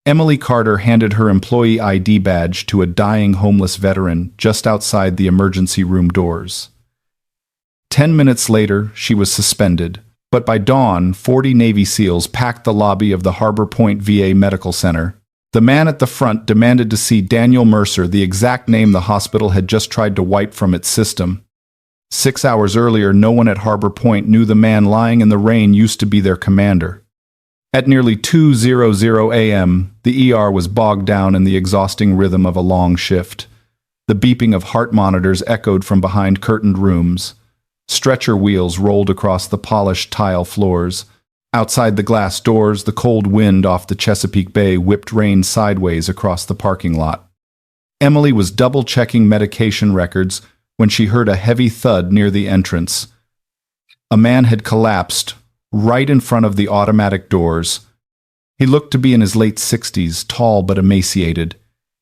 Emily Carter handed her employee ID badge to a dying homeless veteran just outside the emergency room doors. 10 minutes later, she was suspended, but by dawn, 40 Navy SEALs packed the lobby of the Harbor Point VA Medical Center. The man at the front demanded to see Daniel Mercer, the exact name the hospital had just tried to wipe from its system. 6 hours earlier, no one at Harbor Point knew the man lying in the rain used to be their commander. At nearly 2:00 a.m., the ER was bogged down in the exhausting rhythm of a long shift. The beeping of heart monitors echoed from behind curtained rooms. Stretcher wheels rolled across the polished tile floors. Outside the glass doors, the cold wind off the Chesapeake Bay whipped rain sideways across the parking lot. Emily was double-checking medication records when she heard a heavy thud near the entrance. A man had collapsed right in front of the automatic doors. He looked to be in his late 60s, tall but emaciated.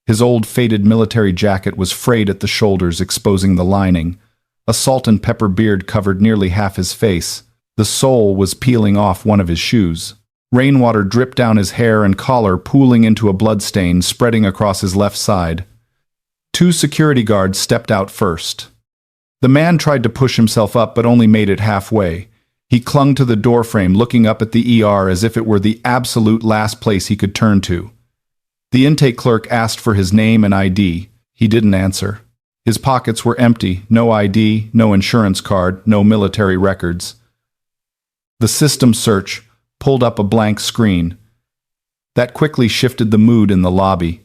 His old faded military jacket was frayed at the shoulders, exposing the lining. A salt and pepper beard covered nearly half his face. The sole was peeling off one of his shoes. Rainwater dripped down his hair and collar, pooling into a bloodstain spreading across his left side. 2 security guards stepped out first. The man tried to push himself up but only made it halfway. He clung to the doorframe, looking up at the ER as if it were the absolute last place he could turn to. The intake clerk asked for his name and ID. He didn't answer. His pockets were empty, no ID, no insurance card, no military records. The system search pulled up a blank screen. That quickly shifted the mood in the lobby.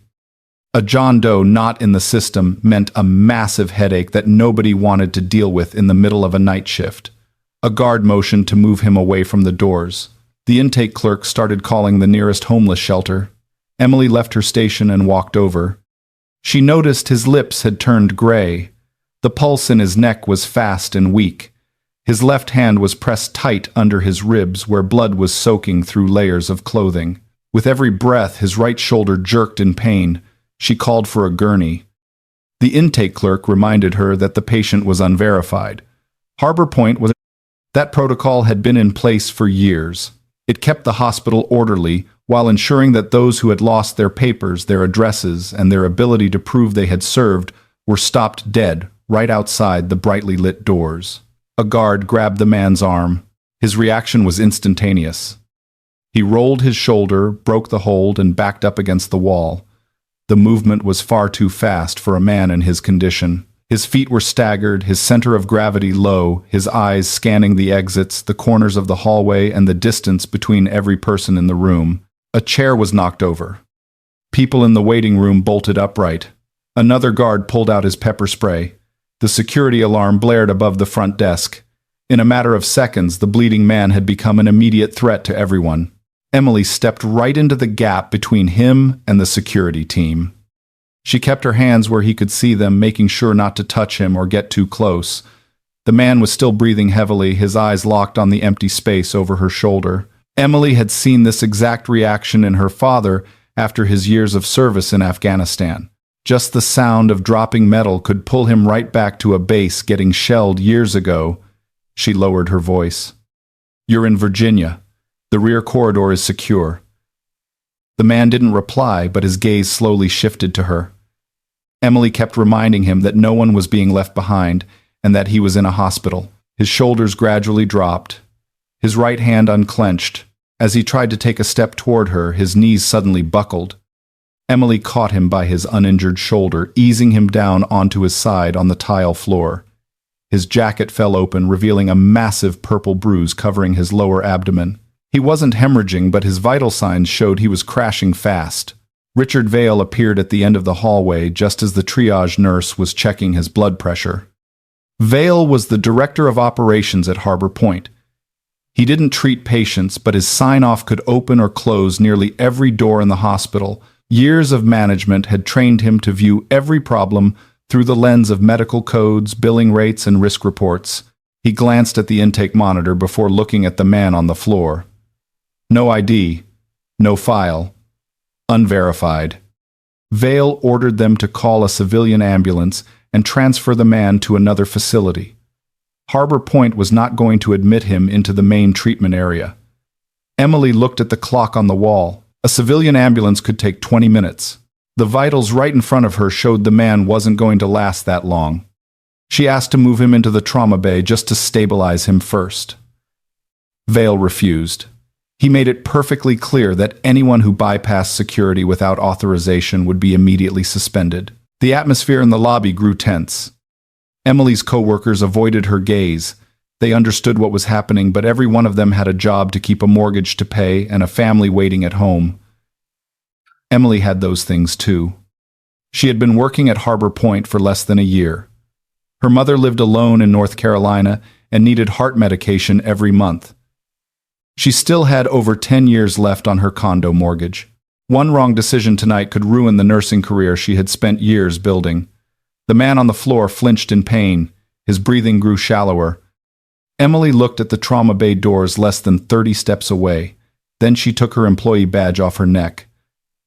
A John Doe not in the system meant a massive headache that nobody wanted to deal with in the middle of a night shift. A guard motioned to move him away from the doors. The intake clerk started calling the nearest homeless shelter. Emily left her station and walked over. She noticed his lips had turned gray. The pulse in his neck was fast and weak. His left hand was pressed tight under his ribs where blood was soaking through layers of clothing. With every breath, his right shoulder jerked in pain. She called for a gurney. The intake clerk reminded her that the patient was unverified. Harbor Point was That protocol had been in place for years. It kept the hospital orderly while ensuring that those who had lost their papers, their addresses, and their ability to prove they had served were stopped dead right outside the brightly lit doors. A guard grabbed the man's arm. His reaction was instantaneous. He rolled his shoulder, broke the hold, and backed up against the wall. The movement was far too fast for a man in his condition. His feet were staggered, his center of gravity low, his eyes scanning the exits, the corners of the hallway, and the distance between every person in the room. A chair was knocked over. People in the waiting room bolted upright. Another guard pulled out his pepper spray. The security alarm blared above the front desk. In a matter of seconds, the bleeding man had become an immediate threat to everyone. Emily stepped right into the gap between him and the security team. She kept her hands where he could see them, making sure not to touch him or get too close. The man was still breathing heavily, his eyes locked on the empty space over her shoulder. Emily had seen this exact reaction in her father after his years of service in Afghanistan. Just the sound of dropping metal could pull him right back to a base getting shelled years ago. She lowered her voice. "You're in Virginia. The rear corridor is secure." The man didn't reply, but his gaze slowly shifted to her. Emily kept reminding him that no one was being left behind and that he was in a hospital. His shoulders gradually dropped. His right hand unclenched. As he tried to take a step toward her, his knees suddenly buckled. Emily caught him by his uninjured shoulder, easing him down onto his side on the tile floor. His jacket fell open, revealing a massive purple bruise covering his lower abdomen. He wasn't hemorrhaging, but his vital signs showed he was crashing fast. Richard Vale appeared at the end of the hallway just as the triage nurse was checking his blood pressure. Vale was the director of operations at Harbor Point. He didn't treat patients, but his sign-off could open or close nearly every door in the hospital. Years of management had trained him to view every problem through the lens of medical codes, billing rates, and risk reports. He glanced at the intake monitor before looking at the man on the floor. No ID, no file, unverified. Vale ordered them to call a civilian ambulance and transfer the man to another facility. Harbor Point was not going to admit him into the main treatment area. Emily looked at the clock on the wall. A civilian ambulance could take 20 minutes. The vitals right in front of her showed the man wasn't going to last that long. She asked to move him into the trauma bay just to stabilize him first. Vale refused. He made it perfectly clear that anyone who bypassed security without authorization would be immediately suspended. The atmosphere in the lobby grew tense. Emily's co-workers avoided her gaze. They understood what was happening, but every one of them had a job to keep, a mortgage to pay, and a family waiting at home. Emily had those things too. She had been working at Harbor Point for less than a year. Her mother lived alone in North Carolina and needed heart medication every month. She still had over 10 years left on her condo mortgage. One wrong decision tonight could ruin the nursing career she had spent years building. The man on the floor flinched in pain. His breathing grew shallower. Emily looked at the trauma bay doors less than 30 steps away. Then she took her employee badge off her neck.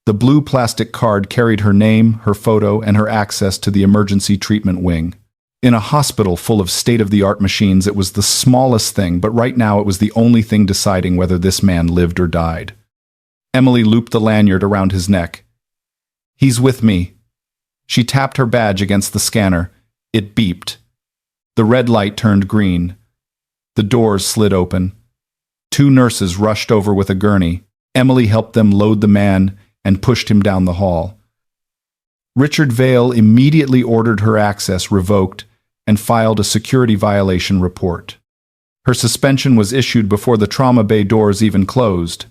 The blue plastic card carried her name, her photo, and her access to the emergency treatment wing. In a hospital full of state-of-the-art machines, it was the smallest thing, but right now it was the only thing deciding whether this man lived or died. Emily looped the lanyard around his neck. "He's with me." She tapped her badge against the scanner. It beeped. The red light turned green. The doors slid open. 2 nurses rushed over with a gurney. Emily helped them load the man and pushed him down the hall. Richard Vale immediately ordered her access revoked and filed a security violation report. Her suspension was issued before the trauma bay doors even closed.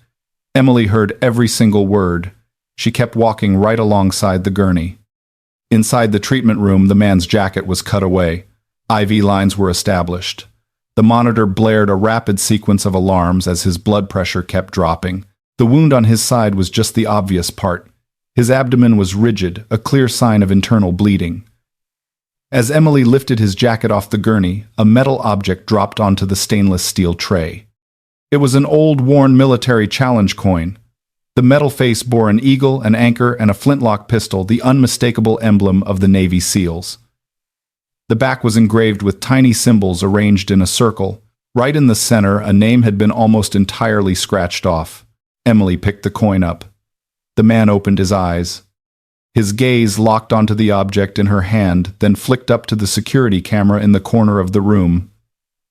Emily heard every single word. She kept walking right alongside the gurney. Inside the treatment room, the man's jacket was cut away. IV lines were established. The monitor blared a rapid sequence of alarms as his blood pressure kept dropping. The wound on his side was just the obvious part. His abdomen was rigid, a clear sign of internal bleeding. As Emily lifted his jacket off the gurney, a metal object dropped onto the stainless steel tray. It was an old, worn military challenge coin. The metal face bore an eagle, an anchor, and a flintlock pistol, the unmistakable emblem of the Navy SEALs. The back was engraved with tiny symbols arranged in a circle. Right in the center, a name had been almost entirely scratched off. Emily picked the coin up. The man opened his eyes. His gaze locked onto the object in her hand, then flicked up to the security camera in the corner of the room.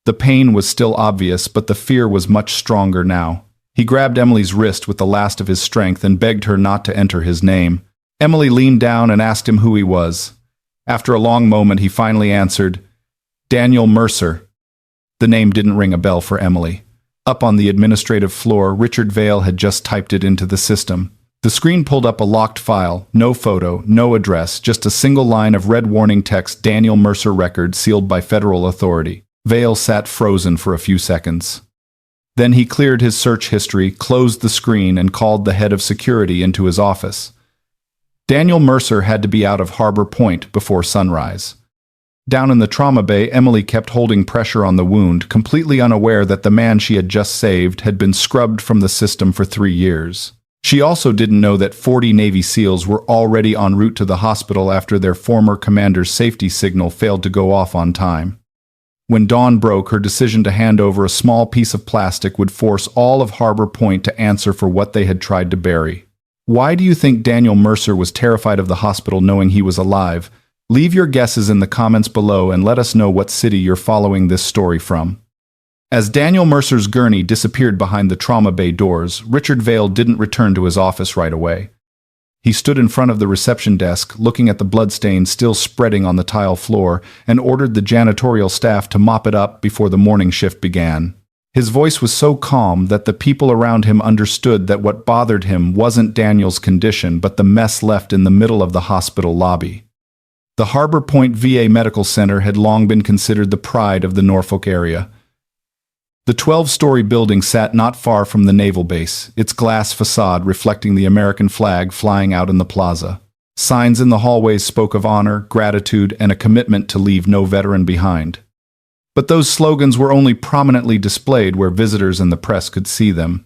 The pain was still obvious, but the fear was much stronger now. He grabbed Emily's wrist with the last of his strength and begged her not to enter his name. Emily leaned down and asked him who he was. After a long moment, he finally answered, "Daniel Mercer." The name didn't ring a bell for Emily. Up on the administrative floor, Richard Vale had just typed it into the system. The screen pulled up a locked file, no photo, no address, just a single line of red warning text, "Daniel Mercer record sealed by federal authority." Vale sat frozen for a few seconds. Then he cleared his search history, closed the screen, and called the head of security into his office. Daniel Mercer had to be out of Harbor Point before sunrise. Down in the trauma bay, Emily kept holding pressure on the wound, completely unaware that the man she had just saved had been scrubbed from the system for 3 years. She also didn't know that 40 Navy SEALs were already en route to the hospital after their former commander's safety signal failed to go off on time. When dawn broke, her decision to hand over a small piece of plastic would force all of Harbor Point to answer for what they had tried to bury. Why do you think Daniel Mercer was terrified of the hospital knowing he was alive? Leave your guesses in the comments below and let us know what city you're following this story from. As Daniel Mercer's gurney disappeared behind the trauma bay doors, Richard Vale didn't return to his office right away. He stood in front of the reception desk, looking at the bloodstains still spreading on the tile floor, and ordered the janitorial staff to mop it up before the morning shift began. His voice was so calm that the people around him understood that what bothered him wasn't Daniel's condition, but the mess left in the middle of the hospital lobby. The Harbor Point VA Medical Center had long been considered the pride of the Norfolk area. The 12-story building sat not far from the naval base, its glass facade reflecting the American flag flying out in the plaza. Signs in the hallways spoke of honor, gratitude, and a commitment to leave no veteran behind. But those slogans were only prominently displayed where visitors and the press could see them.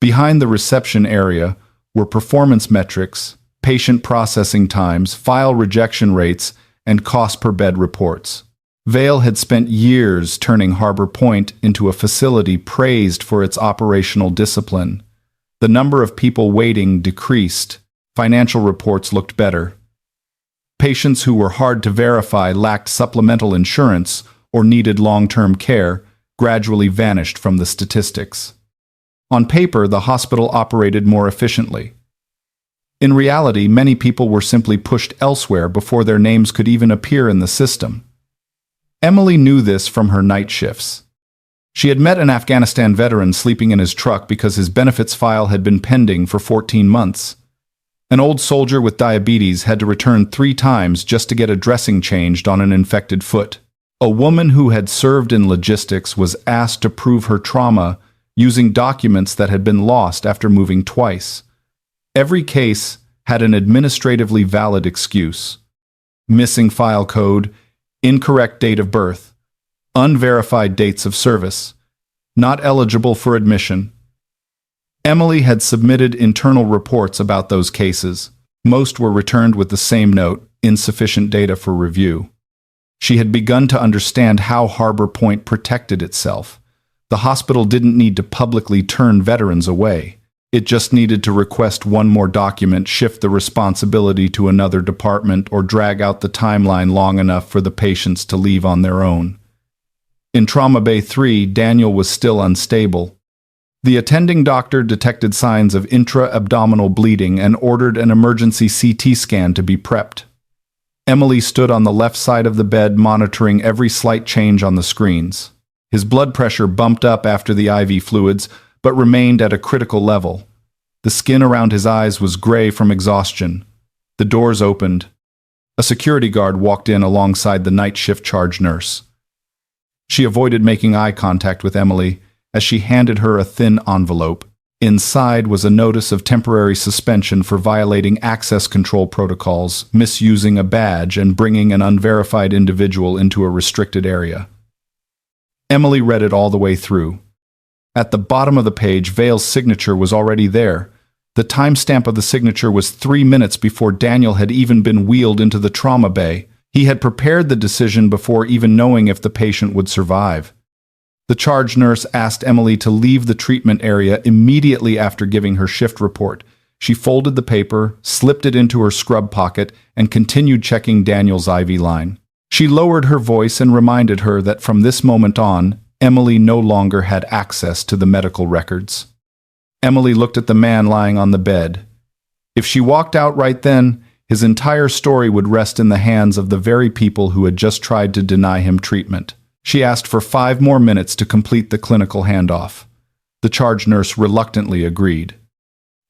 Behind the reception area were performance metrics, patient processing times, file rejection rates, and cost per bed reports. Vale had spent years turning Harbor Point into a facility praised for its operational discipline. The number of people waiting decreased. Financial reports looked better. Patients who were hard to verify, lacked supplemental insurance, or needed long-term care gradually vanished from the statistics. On paper, the hospital operated more efficiently. In reality, many people were simply pushed elsewhere before their names could even appear in the system. Emily knew this from her night shifts. She had met an Afghanistan veteran sleeping in his truck because his benefits file had been pending for 14 months. An old soldier with diabetes had to return 3 times just to get a dressing changed on an infected foot. A woman who had served in logistics was asked to prove her trauma using documents that had been lost after moving twice. Every case had an administratively valid excuse: missing file code, incorrect date of birth, unverified dates of service, not eligible for admission. Emily had submitted internal reports about those cases. Most were returned with the same note: insufficient data for review. She had begun to understand how Harbor Point protected itself. The hospital didn't need to publicly turn veterans away. It just needed to request one more document, shift the responsibility to another department, or drag out the timeline long enough for the patients to leave on their own. In Trauma Bay 3, Daniel was still unstable. The attending doctor detected signs of intra-abdominal bleeding and ordered an emergency CT scan to be prepped. Emily stood on the left side of the bed, monitoring every slight change on the screens. His blood pressure bumped up after the IV fluids, but remained at a critical level. The skin around his eyes was gray from exhaustion. The doors opened. A security guard walked in alongside the night shift charge nurse. She avoided making eye contact with Emily as she handed her a thin envelope. Inside was a notice of temporary suspension for violating access control protocols, misusing a badge, and bringing an unverified individual into a restricted area. Emily read it all the way through. At the bottom of the page, Vale's signature was already there. The timestamp of the signature was 3 minutes before Daniel had even been wheeled into the trauma bay. He had prepared the decision before even knowing if the patient would survive. The charge nurse asked Emily to leave the treatment area immediately after giving her shift report. She folded the paper, slipped it into her scrub pocket, and continued checking Daniel's IV line. She lowered her voice and reminded her that from this moment on, Emily no longer had access to the medical records. Emily looked at the man lying on the bed. If she walked out right then, his entire story would rest in the hands of the very people who had just tried to deny him treatment. She asked for 5 more minutes to complete the clinical handoff. The charge nurse reluctantly agreed.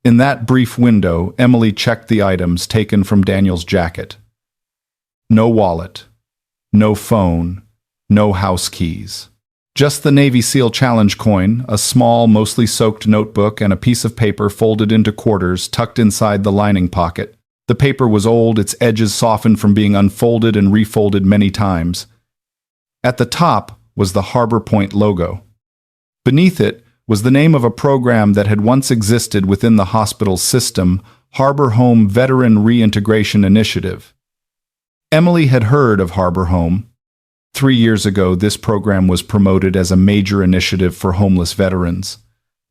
In that brief window, Emily checked the items taken from Daniel's jacket. No wallet, no phone, no house keys. Just the Navy SEAL Challenge coin, a small, mostly soaked notebook, and a piece of paper folded into quarters tucked inside the lining pocket. The paper was old, its edges softened from being unfolded and refolded many times. At the top was the Harbor Point logo. Beneath it was the name of a program that had once existed within the hospital's system, Harbor Home Veteran Reintegration Initiative. Emily had heard of Harbor Home. 3 years ago, this program was promoted as a major initiative for homeless veterans.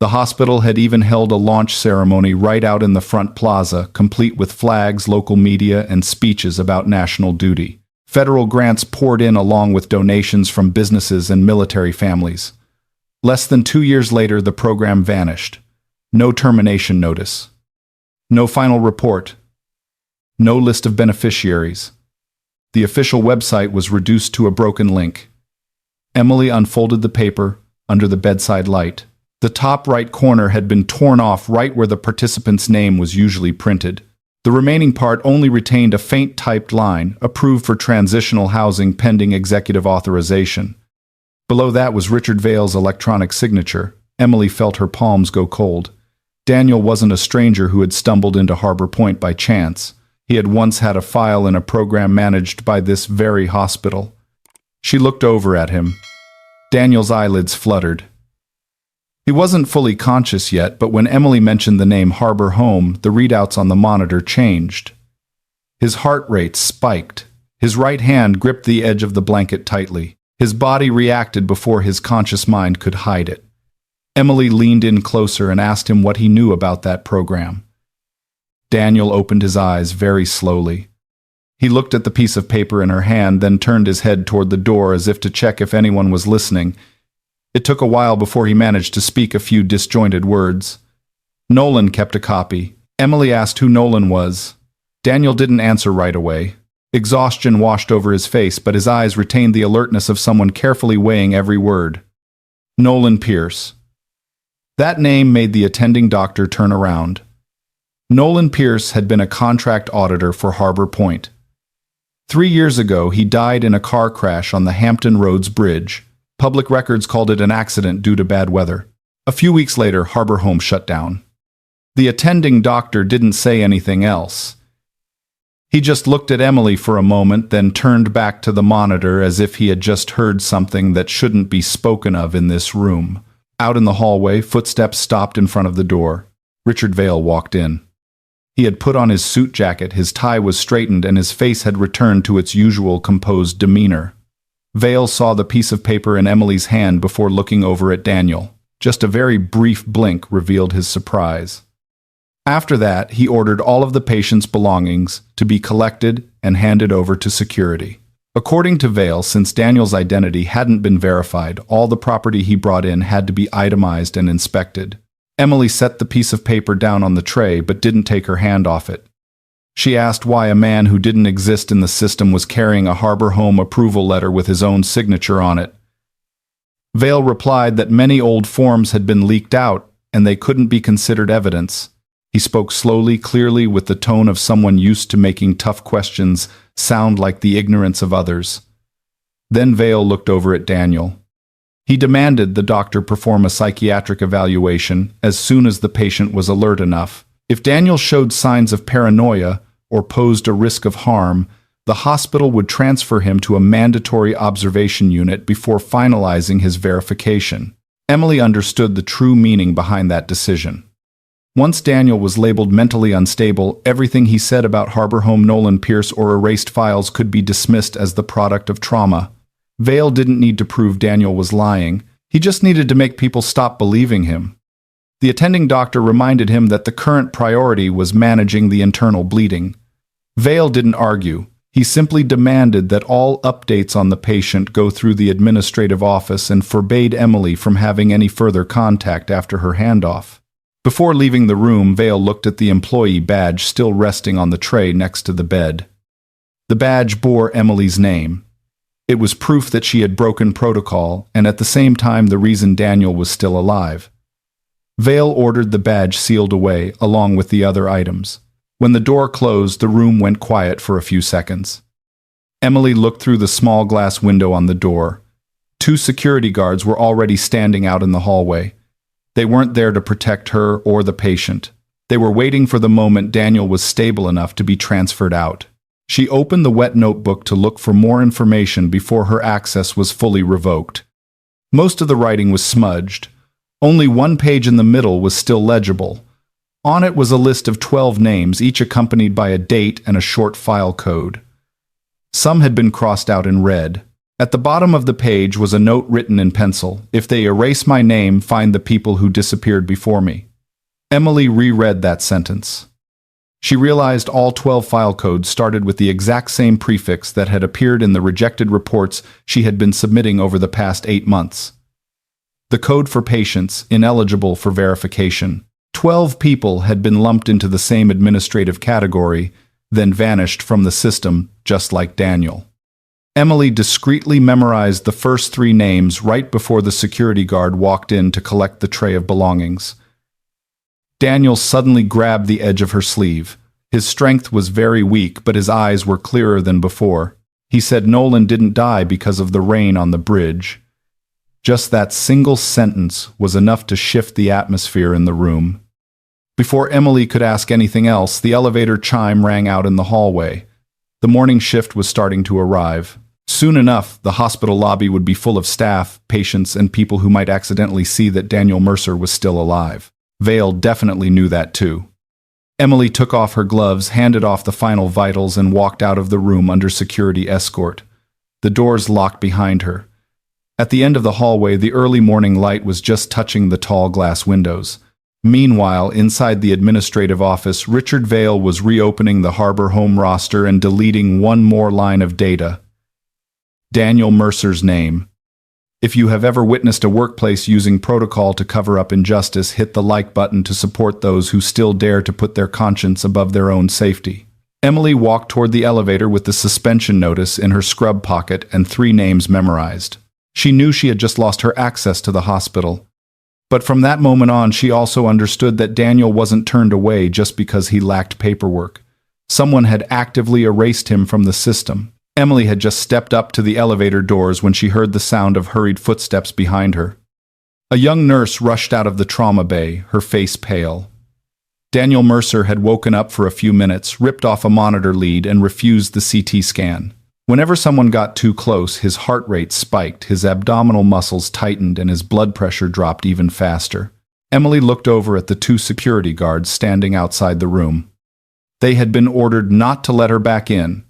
The hospital had even held a launch ceremony right out in the front plaza, complete with flags, local media, and speeches about national duty. Federal grants poured in along with donations from businesses and military families. Less than 2 years later, the program vanished. No termination notice. No final report. No list of beneficiaries. The official website was reduced to a broken link. Emily unfolded the paper under the bedside light. The top right corner had been torn off right where the participant's name was usually printed. The remaining part only retained a faint typed line, approved for transitional housing pending executive authorization. Below that was Richard Vale's electronic signature. Emily felt her palms go cold. Daniel wasn't a stranger who had stumbled into Harbor Point by chance. He had once had a file in a program managed by this very hospital. She looked over at him. Daniel's eyelids fluttered. He wasn't fully conscious yet, but when Emily mentioned the name Harbor Home, the readouts on the monitor changed. His heart rate spiked. His right hand gripped the edge of the blanket tightly. His body reacted before his conscious mind could hide it. Emily leaned in closer and asked him what he knew about that program. Daniel opened his eyes very slowly. He looked at the piece of paper in her hand, then turned his head toward the door as if to check if anyone was listening. It took a while before he managed to speak a few disjointed words. Nolan kept a copy. Emily asked who Nolan was. Daniel didn't answer right away. Exhaustion washed over his face, but his eyes retained the alertness of someone carefully weighing every word. Nolan Pierce. That name made the attending doctor turn around. Nolan Pierce had been a contract auditor for Harbor Point. 3 years ago, he died in a car crash on the Hampton Roads Bridge. Public records called it an accident due to bad weather. A few weeks later, Harbor Home shut down. The attending doctor didn't say anything else. He just looked at Emily for a moment, then turned back to the monitor as if he had just heard something that shouldn't be spoken of in this room. Out in the hallway, footsteps stopped in front of the door. Richard Vale walked in. He had put on his suit jacket, his tie was straightened, and his face had returned to its usual composed demeanor. Vale saw the piece of paper in Emily's hand before looking over at Daniel. Just a very brief blink revealed his surprise. After that, he ordered all of the patient's belongings to be collected and handed over to security. According to Vale, since Daniel's identity hadn't been verified, all the property he brought in had to be itemized and inspected. Emily set the piece of paper down on the tray but didn't take her hand off it. She asked why a man who didn't exist in the system was carrying a Harbor Home approval letter with his own signature on it. Vale replied that many old forms had been leaked out and they couldn't be considered evidence. He spoke slowly, clearly, with the tone of someone used to making tough questions sound like the ignorance of others. Then Vale looked over at Daniel. He demanded the doctor perform a psychiatric evaluation as soon as the patient was alert enough. If Daniel showed signs of paranoia or posed a risk of harm, the hospital would transfer him to a mandatory observation unit before finalizing his verification. Emily understood the true meaning behind that decision. Once Daniel was labeled mentally unstable, everything he said about Harbor Home, Nolan Pierce, or erased files could be dismissed as the product of trauma. Vale didn't need to prove Daniel was lying. He just needed to make people stop believing him. The attending doctor reminded him that the current priority was managing the internal bleeding. Vale didn't argue. He simply demanded that all updates on the patient go through the administrative office and forbade Emily from having any further contact after her handoff. Before leaving the room, Vale looked at the employee badge still resting on the tray next to the bed. The badge bore Emily's name. It was proof that she had broken protocol, and at the same time the reason Daniel was still alive. Vale ordered the badge sealed away, along with the other items. When the door closed, the room went quiet for a few seconds. Emily looked through the small glass window on the door. 2 security guards were already standing out in the hallway. They weren't there to protect her or the patient. They were waiting for the moment Daniel was stable enough to be transferred out. She opened the wet notebook to look for more information before her access was fully revoked. Most of the writing was smudged. Only one page in the middle was still legible. On it was a list of 12 names, each accompanied by a date and a short file code. Some had been crossed out in red. At the bottom of the page was a note written in pencil: "If they erase my name, find the people who disappeared before me." Emily reread that sentence. She realized all 12 file codes started with the exact same prefix that had appeared in the rejected reports she had been submitting over the past 8 months. The code for patients ineligible for verification. 12 people had been lumped into the same administrative category, then vanished from the system, just like Daniel. Emily discreetly memorized the first 3 names right before the security guard walked in to collect the tray of belongings. Daniel suddenly grabbed the edge of her sleeve. His strength was very weak, but his eyes were clearer than before. He said Nolan didn't die because of the rain on the bridge. Just that single sentence was enough to shift the atmosphere in the room. Before Emily could ask anything else, the elevator chime rang out in the hallway. The morning shift was starting to arrive. Soon enough, the hospital lobby would be full of staff, patients, and people who might accidentally see that Daniel Mercer was still alive. Vale definitely knew that too. Emily took off her gloves, handed off the final vitals, and walked out of the room under security escort. The doors locked behind her. At the end of the hallway, the early morning light was just touching the tall glass windows. Meanwhile, inside the administrative office, Richard Vale was reopening the Harbor Home roster and deleting one more line of data. Daniel Mercer's name. If you have ever witnessed a workplace using protocol to cover up injustice, hit the like button to support those who still dare to put their conscience above their own safety. Emily walked toward the elevator with the suspension notice in her scrub pocket and 3 names memorized. She knew she had just lost her access to the hospital. But from that moment on, she also understood that Daniel wasn't turned away just because he lacked paperwork. Someone had actively erased him from the system. Emily had just stepped up to the elevator doors when she heard the sound of hurried footsteps behind her. A young nurse rushed out of the trauma bay, her face pale. Daniel Mercer had woken up for a few minutes, ripped off a monitor lead, and refused the CT scan. Whenever someone got too close, his heart rate spiked, his abdominal muscles tightened, and his blood pressure dropped even faster. Emily looked over at the 2 security guards standing outside the room. They had been ordered not to let her back in.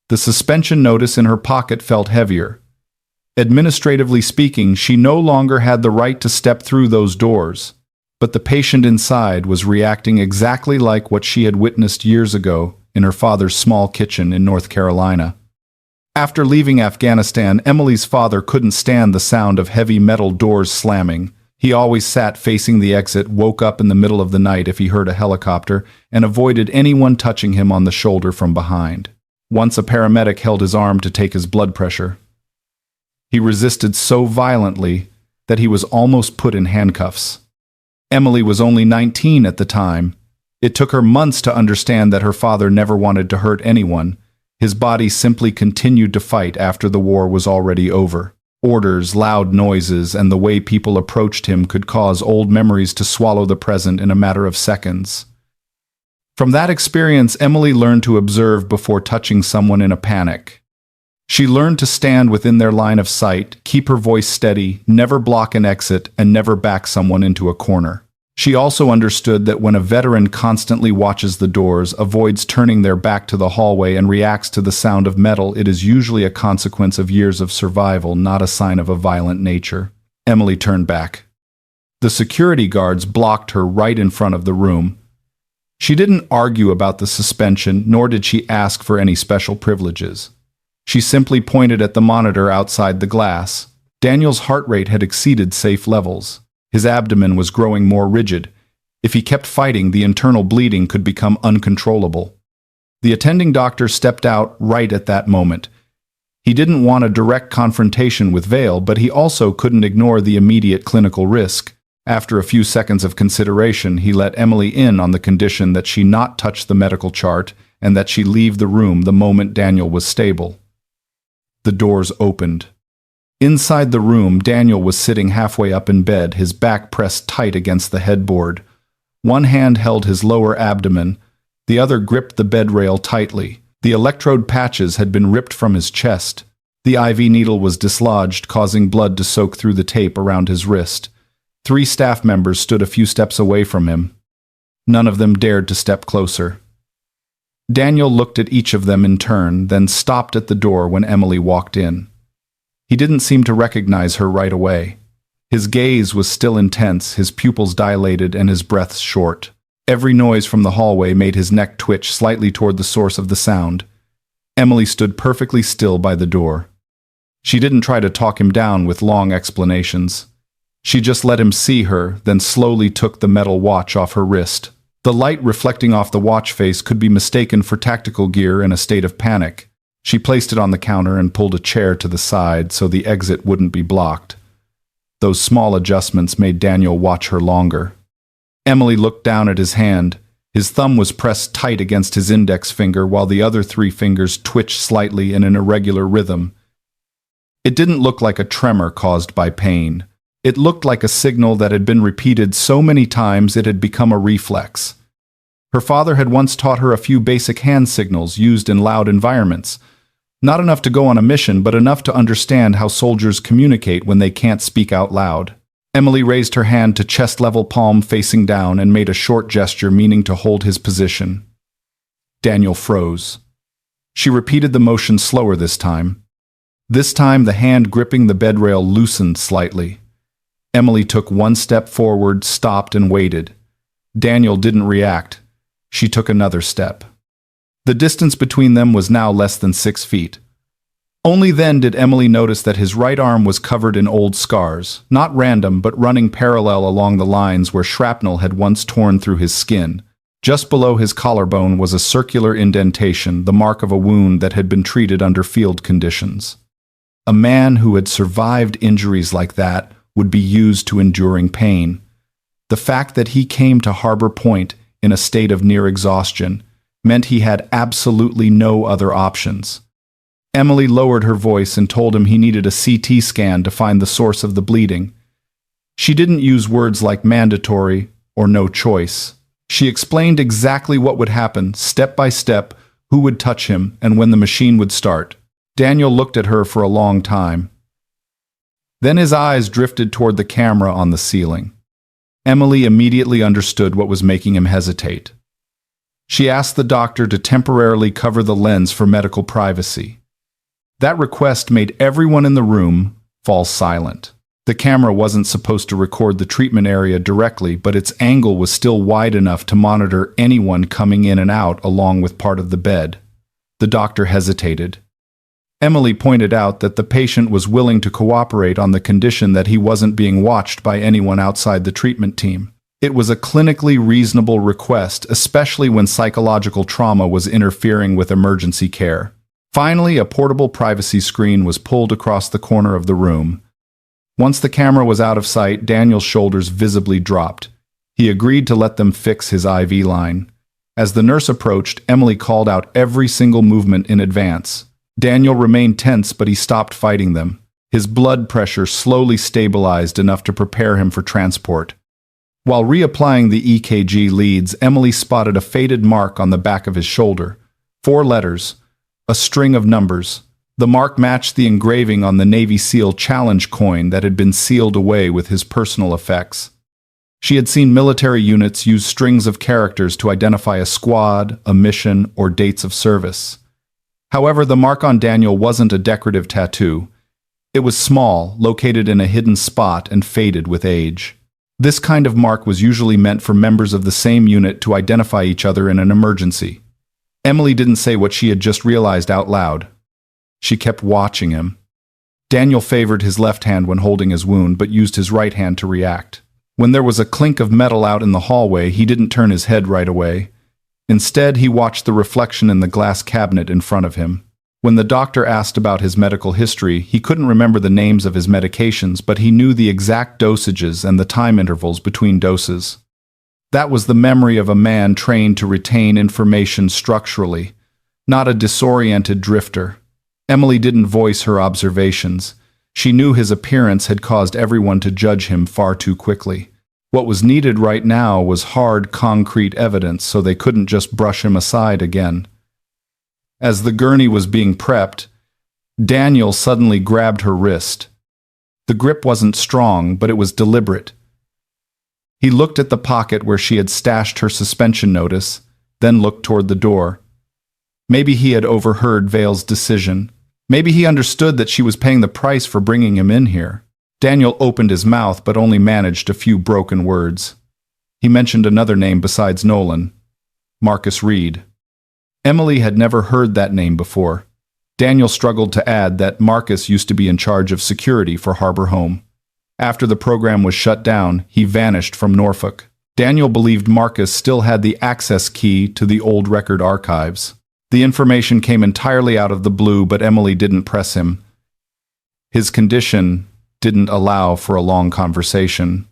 The suspension notice in her pocket felt heavier. Administratively speaking, she no longer had the right to step through those doors. But the patient inside was reacting exactly like what she had witnessed years ago in her father's small kitchen in North Carolina. After leaving Afghanistan, Emily's father couldn't stand the sound of heavy metal doors slamming. He always sat facing the exit, woke up in the middle of the night if he heard a helicopter, and avoided anyone touching him on the shoulder from behind. Once a paramedic held his arm to take his blood pressure. He resisted so violently that he was almost put in handcuffs. Emily was only 19 at the time. It took her months to understand that her father never wanted to hurt anyone. His body simply continued to fight after the war was already over. Orders, loud noises, and the way people approached him could cause old memories to swallow the present in a matter of seconds. From that experience, Emily learned to observe before touching someone in a panic. She learned to stand within their line of sight, keep her voice steady, never block an exit, and never back someone into a corner. She also understood that when a veteran constantly watches the doors, avoids turning their back to the hallway, and reacts to the sound of metal, it is usually a consequence of years of survival, not a sign of a violent nature. Emily turned back. The security guards blocked her right in front of the room. She didn't argue about the suspension, nor did she ask for any special privileges. She simply pointed at the monitor outside the glass. Daniel's heart rate had exceeded safe levels. His abdomen was growing more rigid. If he kept fighting, the internal bleeding could become uncontrollable. The attending doctor stepped out right at that moment. He didn't want a direct confrontation with Vale, but he also couldn't ignore the immediate clinical risk. After a few seconds of consideration, he let Emily in on the condition that she not touch the medical chart and that she leave the room the moment Daniel was stable. The doors opened. Inside the room, Daniel was sitting halfway up in bed, his back pressed tight against the headboard. One hand held his lower abdomen, the other gripped the bed rail tightly. The electrode patches had been ripped from his chest. The IV needle was dislodged, causing blood to soak through the tape around his wrist. 3 staff members stood a few steps away from him. None of them dared to step closer. Daniel looked at each of them in turn, then stopped at the door when Emily walked in. He didn't seem to recognize her right away. His gaze was still intense, his pupils dilated, and his breath short. Every noise from the hallway made his neck twitch slightly toward the source of the sound. Emily stood perfectly still by the door. She didn't try to talk him down with long explanations. She just let him see her, then slowly took the metal watch off her wrist. The light reflecting off the watch face could be mistaken for tactical gear in a state of panic. She placed it on the counter and pulled a chair to the side so the exit wouldn't be blocked. Those small adjustments made Daniel watch her longer. Emily looked down at his hand. His thumb was pressed tight against his index finger while the other 3 fingers twitched slightly in an irregular rhythm. It didn't look like a tremor caused by pain. It looked like a signal that had been repeated so many times it had become a reflex. Her father had once taught her a few basic hand signals used in loud environments. Not enough to go on a mission, but enough to understand how soldiers communicate when they can't speak out loud. Emily raised her hand to chest-level, palm facing down, and made a short gesture meaning to hold his position. Daniel froze. She repeated the motion slower this time. This time the hand gripping the bedrail loosened slightly. Emily took one step forward, stopped, and waited. Daniel didn't react. She took another step. The distance between them was now less than 6 feet. Only then did Emily notice that his right arm was covered in old scars, not random but running parallel along the lines where shrapnel had once torn through his skin. Just below his collarbone was a circular indentation, the mark of a wound that had been treated under field conditions. A man who had survived injuries like that would be used to enduring pain. The fact that he came to Harbor Point in a state of near exhaustion meant he had absolutely no other options. Emily lowered her voice and told him he needed a CT scan to find the source of the bleeding. She didn't use words like mandatory or no choice. She explained exactly what would happen, step by step, who would touch him, and when the machine would start. Daniel looked at her for a long time. Then his eyes drifted toward the camera on the ceiling. Emily immediately understood what was making him hesitate. She asked the doctor to temporarily cover the lens for medical privacy. That request made everyone in the room fall silent. The camera wasn't supposed to record the treatment area directly, but its angle was still wide enough to monitor anyone coming in and out along with part of the bed. The doctor hesitated. Emily pointed out that the patient was willing to cooperate on the condition that he wasn't being watched by anyone outside the treatment team. It was a clinically reasonable request, especially when psychological trauma was interfering with emergency care. Finally, a portable privacy screen was pulled across the corner of the room. Once the camera was out of sight, Daniel's shoulders visibly dropped. He agreed to let them fix his IV line. As the nurse approached, Emily called out every single movement in advance. Daniel remained tense, but he stopped fighting them. His blood pressure slowly stabilized enough to prepare him for transport. While reapplying the EKG leads, Emily spotted a faded mark on the back of his shoulder. 4 letters, a string of numbers. The mark matched the engraving on the Navy SEAL Challenge coin that had been sealed away with his personal effects. She had seen military units use strings of characters to identify a squad, a mission, or dates of service. However, the mark on Daniel wasn't a decorative tattoo. It was small, located in a hidden spot, and faded with age. This kind of mark was usually meant for members of the same unit to identify each other in an emergency. Emily didn't say what she had just realized out loud. She kept watching him. Daniel favored his left hand when holding his wound, but used his right hand to react. When there was a clink of metal out in the hallway, he didn't turn his head right away. Instead, he watched the reflection in the glass cabinet in front of him. When the doctor asked about his medical history, he couldn't remember the names of his medications, but he knew the exact dosages and the time intervals between doses. That was the memory of a man trained to retain information structurally, not a disoriented drifter. Emily didn't voice her observations. She knew his appearance had caused everyone to judge him far too quickly. What was needed right now was hard, concrete evidence, so they couldn't just brush him aside again. As the gurney was being prepped, Daniel suddenly grabbed her wrist. The grip wasn't strong, but it was deliberate. He looked at the pocket where she had stashed her suspension notice, then looked toward the door. Maybe he had overheard Vale's decision. Maybe he understood that she was paying the price for bringing him in here. Daniel opened his mouth but only managed a few broken words. He mentioned another name besides Nolan, Marcus Reed. Emily had never heard that name before. Daniel struggled to add that Marcus used to be in charge of security for Harbor Home. After the program was shut down, he vanished from Norfolk. Daniel believed Marcus still had the access key to the old record archives. The information came entirely out of the blue, but Emily didn't press him. His condition didn't allow for a long conversation.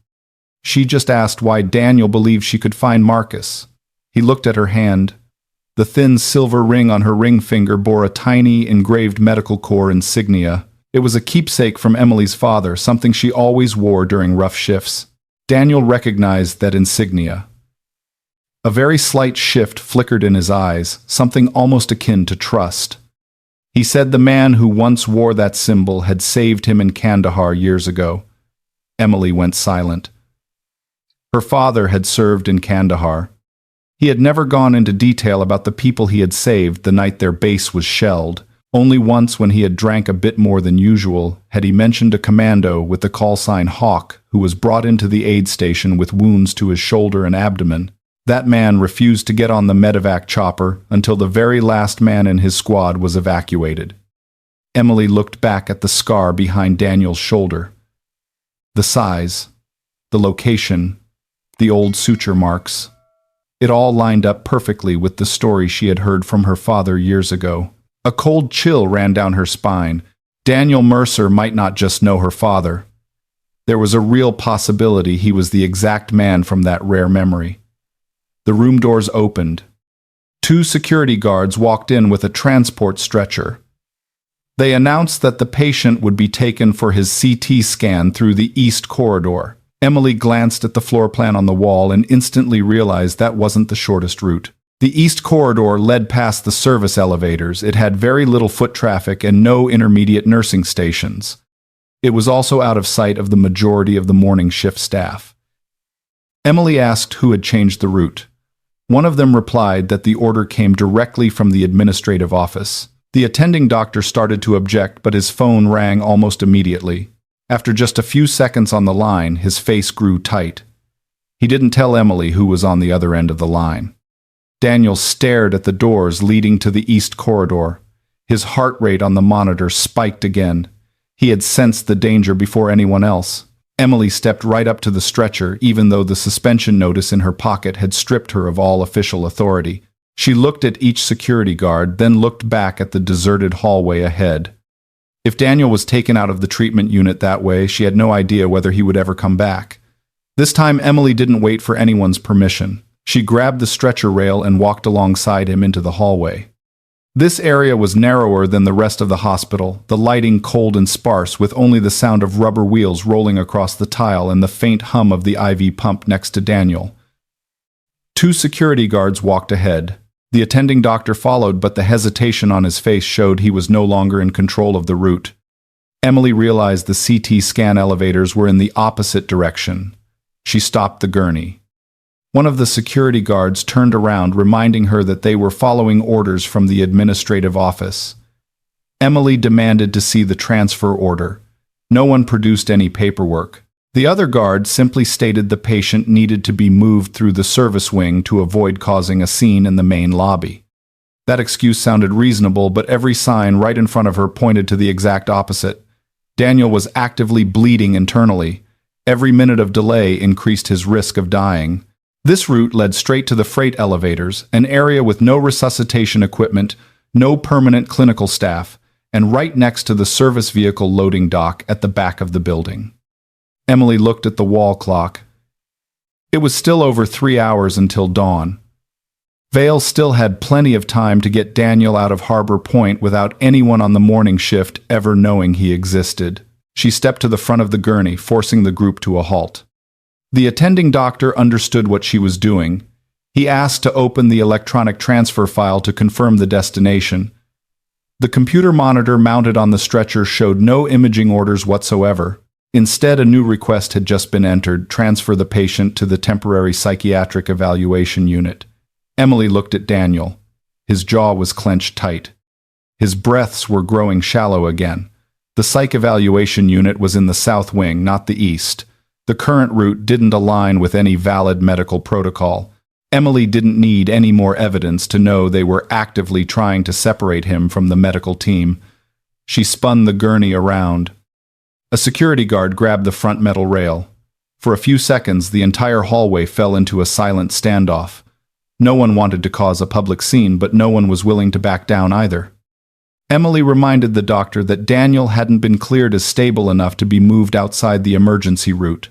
She just asked why Daniel believed she could find Marcus. He looked at her hand. The thin silver ring on her ring finger bore a tiny, engraved medical corps insignia. It was a keepsake from Emily's father, something she always wore during rough shifts. Daniel recognized that insignia. A very slight shift flickered in his eyes, something almost akin to trust. He said the man who once wore that symbol had saved him in Kandahar years ago. Emily went silent. Her father had served in Kandahar. He had never gone into detail about the people he had saved the night their base was shelled, Only once, when he had drank a bit more than usual, had he mentioned a commando with the call sign Hawk who was brought into the aid station with wounds to his shoulder and abdomen. That man refused to get on the medevac chopper until the very last man in his squad was evacuated. Emily looked back at the scar behind Daniel's shoulder. The size, the location, the old suture marks. It all lined up perfectly with the story she had heard from her father years ago. A cold chill ran down her spine. Daniel Mercer might not just know her father. There was a real possibility he was the exact man from that rare memory. The room doors opened. 2 security guards walked in with a transport stretcher. They announced that the patient would be taken for his CT scan through the East Corridor. Emily glanced at the floor plan on the wall and instantly realized that wasn't the shortest route. The East Corridor led past the service elevators. It had very little foot traffic and no intermediate nursing stations. It was also out of sight of the majority of the morning shift staff. Emily asked who had changed the route. One of them replied that the order came directly from the administrative office. The attending doctor started to object, but his phone rang almost immediately. After just a few seconds on the line, his face grew tight. He didn't tell Emily who was on the other end of the line. Daniel stared at the doors leading to the East Corridor. His heart rate on the monitor spiked again. He had sensed the danger before anyone else. Emily stepped right up to the stretcher, even though the suspension notice in her pocket had stripped her of all official authority. She looked at each security guard, then looked back at the deserted hallway ahead. If Daniel was taken out of the treatment unit that way, she had no idea whether he would ever come back. This time, Emily didn't wait for anyone's permission. She grabbed the stretcher rail and walked alongside him into the hallway. This area was narrower than the rest of the hospital, the lighting cold and sparse, with only the sound of rubber wheels rolling across the tile and the faint hum of the IV pump next to Daniel. 2 security guards walked ahead. The attending doctor followed, but the hesitation on his face showed he was no longer in control of the route. Emily realized the CT scan elevators were in the opposite direction. She stopped the gurney. One of the security guards turned around, reminding her that they were following orders from the administrative office. Emily demanded to see the transfer order. No one produced any paperwork. The other guard simply stated the patient needed to be moved through the service wing to avoid causing a scene in the main lobby. That excuse sounded reasonable, but every sign right in front of her pointed to the exact opposite. Daniel was actively bleeding internally. Every minute of delay increased his risk of dying. This route led straight to the freight elevators, an area with no resuscitation equipment, no permanent clinical staff, and right next to the service vehicle loading dock at the back of the building. Emily looked at the wall clock. It was still over 3 hours until dawn. Vale still had plenty of time to get Daniel out of Harbor Point without anyone on the morning shift ever knowing he existed. She stepped to the front of the gurney, forcing the group to a halt. The attending doctor understood what she was doing. He asked to open the electronic transfer file to confirm the destination. The computer monitor mounted on the stretcher showed no imaging orders whatsoever. Instead, a new request had just been entered: transfer the patient to the temporary psychiatric evaluation unit. Emily looked at Daniel. His jaw was clenched tight. His breaths were growing shallow again. The psych evaluation unit was in the south wing, not the east. The current route didn't align with any valid medical protocol. Emily didn't need any more evidence to know they were actively trying to separate him from the medical team. She spun the gurney around. A security guard grabbed the front metal rail. For a few seconds, the entire hallway fell into a silent standoff. No one wanted to cause a public scene, but no one was willing to back down either. Emily reminded the doctor that Daniel hadn't been cleared as stable enough to be moved outside the emergency route.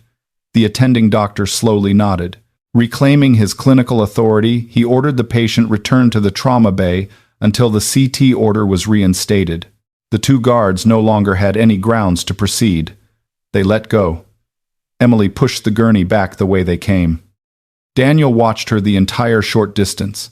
The attending doctor slowly nodded. Reclaiming his clinical authority, he ordered the patient returned to the trauma bay until the CT order was reinstated. The 2 guards no longer had any grounds to proceed. They let go. Emily pushed the gurney back the way they came. Daniel watched her the entire short distance.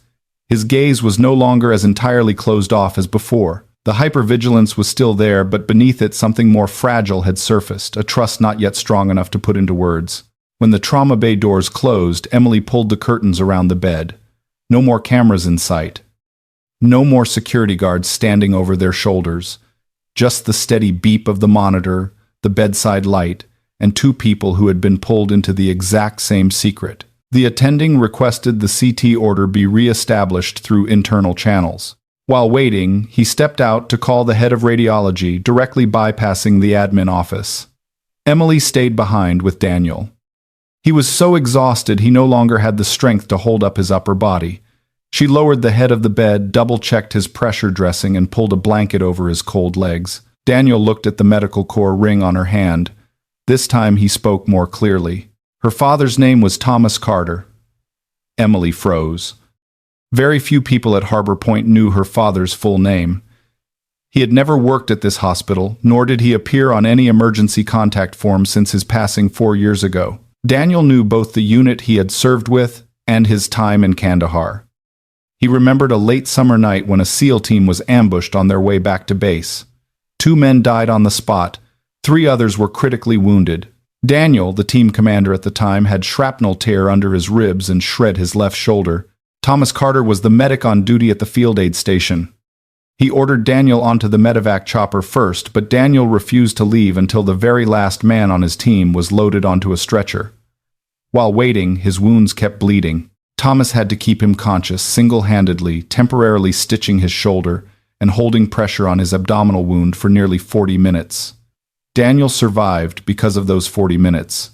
His gaze was no longer as entirely closed off as before. The hypervigilance was still there, but beneath it something more fragile had surfaced, a trust not yet strong enough to put into words. When the trauma bay doors closed, Emily pulled the curtains around the bed. No more cameras in sight. No more security guards standing over their shoulders. Just the steady beep of the monitor, the bedside light, and two people who had been pulled into the exact same secret. The attending requested the CT order be re-established through internal channels. While waiting, he stepped out to call the head of radiology, directly bypassing the admin office. Emily stayed behind with Daniel. He was so exhausted he no longer had the strength to hold up his upper body. She lowered the head of the bed, double-checked his pressure dressing, and pulled a blanket over his cold legs. Daniel looked at the medical corps ring on her hand. This time he spoke more clearly. Her father's name was Thomas Carter. Emily froze. Very few people at Harbor Point knew her father's full name. He had never worked at this hospital, nor did he appear on any emergency contact form since his passing 4 years ago. Daniel knew both the unit he had served with and his time in Kandahar. He remembered a late summer night when a SEAL team was ambushed on their way back to base. 2 men died on the spot. 3 others were critically wounded. Daniel, the team commander at the time, had shrapnel tear under his ribs and shred his left shoulder. Thomas Carter was the medic on duty at the field aid station. He ordered Daniel onto the medevac chopper first, but Daniel refused to leave until the very last man on his team was loaded onto a stretcher. While waiting, his wounds kept bleeding. Thomas had to keep him conscious single-handedly, temporarily stitching his shoulder and holding pressure on his abdominal wound for nearly 40 minutes. Daniel survived because of those 40 minutes.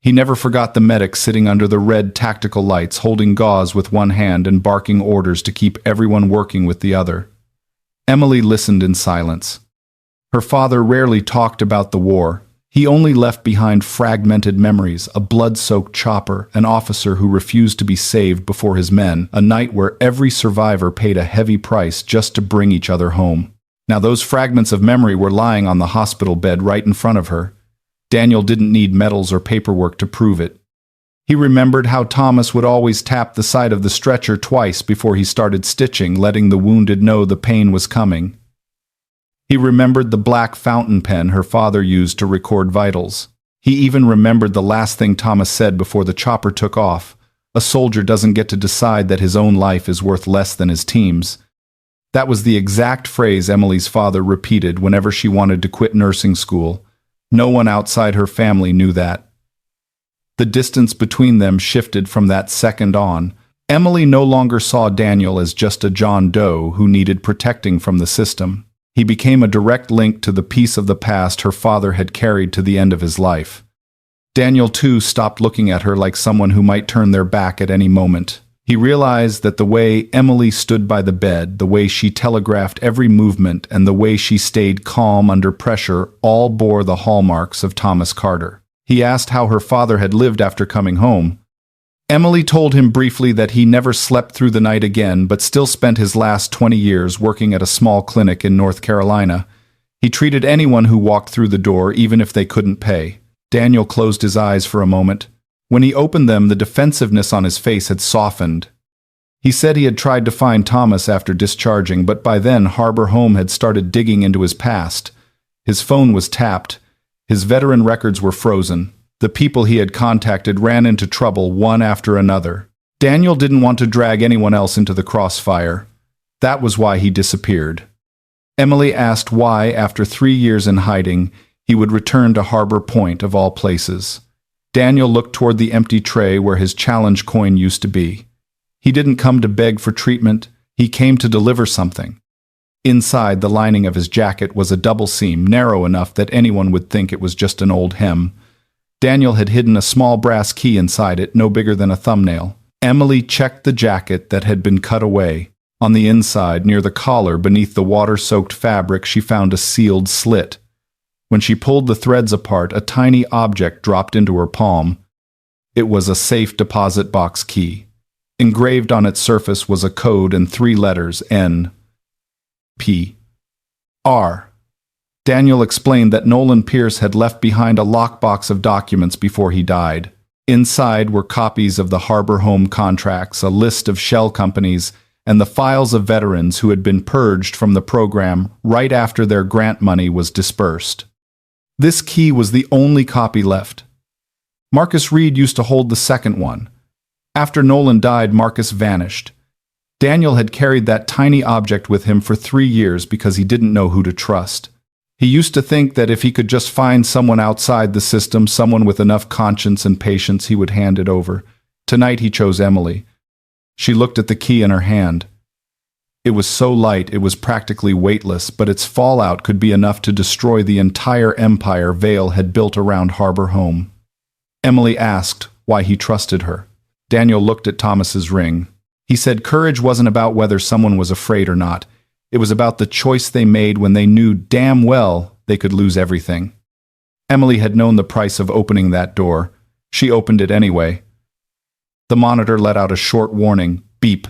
He never forgot the medic sitting under the red tactical lights, holding gauze with one hand and barking orders to keep everyone working with the other. Emily listened in silence. Her father rarely talked about the war. He only left behind fragmented memories, a blood-soaked chopper, an officer who refused to be saved before his men, a night where every survivor paid a heavy price just to bring each other home. Now those fragments of memory were lying on the hospital bed right in front of her. Daniel didn't need medals or paperwork to prove it. He remembered how Thomas would always tap the side of the stretcher twice before he started stitching, letting the wounded know the pain was coming. He remembered the black fountain pen her father used to record vitals. He even remembered the last thing Thomas said before the chopper took off. A soldier doesn't get to decide that his own life is worth less than his team's. That was the exact phrase Emily's father repeated whenever she wanted to quit nursing school. No one outside her family knew that. The distance between them shifted from that second on. Emily no longer saw Daniel as just a John Doe who needed protecting from the system. He became a direct link to the piece of the past her father had carried to the end of his life. Daniel, too, stopped looking at her like someone who might turn their back at any moment. He realized that the way Emily stood by the bed, the way she telegraphed every movement, and the way she stayed calm under pressure all bore the hallmarks of Thomas Carter. He asked how her father had lived after coming home. Emily told him briefly that he never slept through the night again, but still spent his last 20 years working at a small clinic in North Carolina. He treated anyone who walked through the door, even if they couldn't pay. Daniel closed his eyes for a moment. When he opened them, the defensiveness on his face had softened. He said he had tried to find Thomas after discharging, but by then Harbor Home had started digging into his past. His phone was tapped. His veteran records were frozen. The people he had contacted ran into trouble one after another. Daniel didn't want to drag anyone else into the crossfire. That was why he disappeared. Emily asked why, after 3 years in hiding, he would return to Harbor Point of all places. Daniel looked toward the empty tray where his challenge coin used to be. He didn't come to beg for treatment. He came to deliver something. Inside the lining of his jacket was a double seam, narrow enough that anyone would think it was just an old hem. Daniel had hidden a small brass key inside it, no bigger than a thumbnail. Emily checked the jacket that had been cut away. On the inside, near the collar, beneath the water-soaked fabric, she found a sealed slit. When she pulled the threads apart, a tiny object dropped into her palm. It was a safe deposit box key. Engraved on its surface was a code and 3 letters, N. P. R. Daniel explained that Nolan Pierce had left behind a lockbox of documents before he died. Inside were copies of the Harbor Home contracts, a list of shell companies, and the files of veterans who had been purged from the program right after their grant money was dispersed. This key was the only copy left. Marcus Reed used to hold the second one. After Nolan died, Marcus vanished. Daniel had carried that tiny object with him for 3 years because he didn't know who to trust. He used to think that if he could just find someone outside the system, someone with enough conscience and patience, he would hand it over. Tonight he chose Emily. She looked at the key in her hand. It was so light it was practically weightless, but its fallout could be enough to destroy the entire empire Vale had built around Harbor Home. Emily asked why he trusted her. Daniel looked at Thomas's ring. He said courage wasn't about whether someone was afraid or not. It was about the choice they made when they knew damn well they could lose everything. Emily had known the price of opening that door. She opened it anyway. The monitor let out a short warning, beep.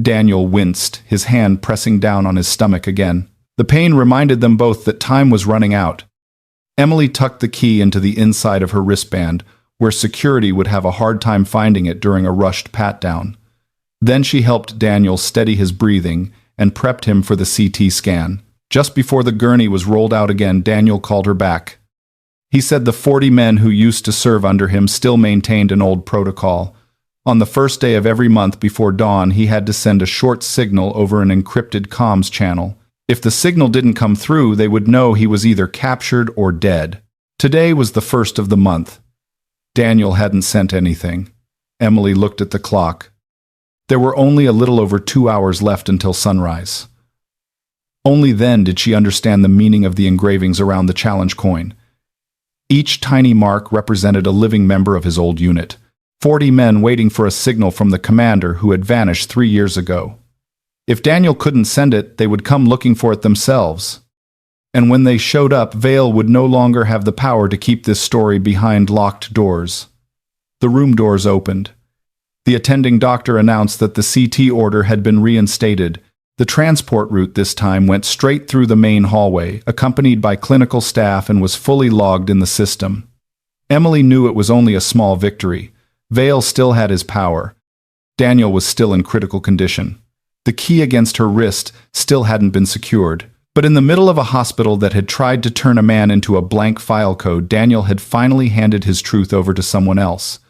Daniel winced, his hand pressing down on his stomach again. The pain reminded them both that time was running out. Emily tucked the key into the inside of her wristband, where security would have a hard time finding it during a rushed pat-down. Then she helped Daniel steady his breathing and prepped him for the CT scan. Just before the gurney was rolled out again, Daniel called her back. He said the 40 men who used to serve under him still maintained an old protocol. On the first day of every month before dawn, he had to send a short signal over an encrypted comms channel. If the signal didn't come through, they would know he was either captured or dead. Today was the first of the month. Daniel hadn't sent anything. Emily looked at the clock. There were only a little over 2 hours left until sunrise. Only then did she understand the meaning of the engravings around the challenge coin. Each tiny mark represented a living member of his old unit. 40 men waiting for a signal from the commander who had vanished 3 years ago. If Daniel couldn't send it, they would come looking for it themselves. And when they showed up, Vale would no longer have the power to keep this story behind locked doors. The room doors opened. The attending doctor announced that the CT order had been reinstated. The transport route this time went straight through the main hallway, accompanied by clinical staff, and was fully logged in the system. Emily knew it was only a small victory. Vale still had his power. Daniel was still in critical condition. The key against her wrist still hadn't been secured. But in the middle of a hospital that had tried to turn a man into a blank file code, Daniel had finally handed his truth over to someone else.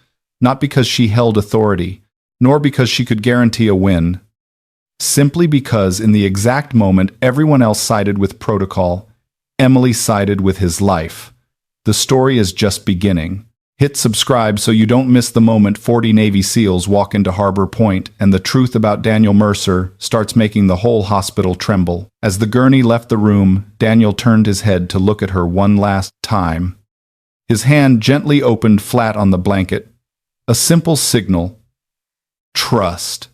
Not because she held authority, nor because she could guarantee a win. Simply because in the exact moment everyone else sided with protocol, Emily sided with his life. The story is just beginning. Hit subscribe so you don't miss the moment 40 Navy SEALs walk into Harbor Point and the truth about Daniel Mercer starts making the whole hospital tremble. As the gurney left the room, Daniel turned his head to look at her one last time. His hand gently opened flat on the blanket. A simple signal. Trust.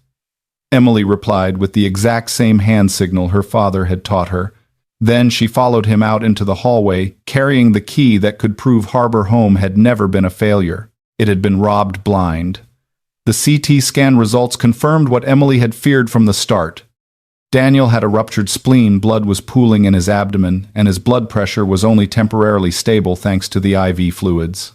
Emily replied with the exact same hand signal her father had taught her. Then she followed him out into the hallway, carrying the key that could prove Harbor Home had never been a failure. It had been robbed blind. The CT scan results confirmed what Emily had feared from the start. Daniel had a ruptured spleen, blood was pooling in his abdomen, and his blood pressure was only temporarily stable thanks to the IV fluids.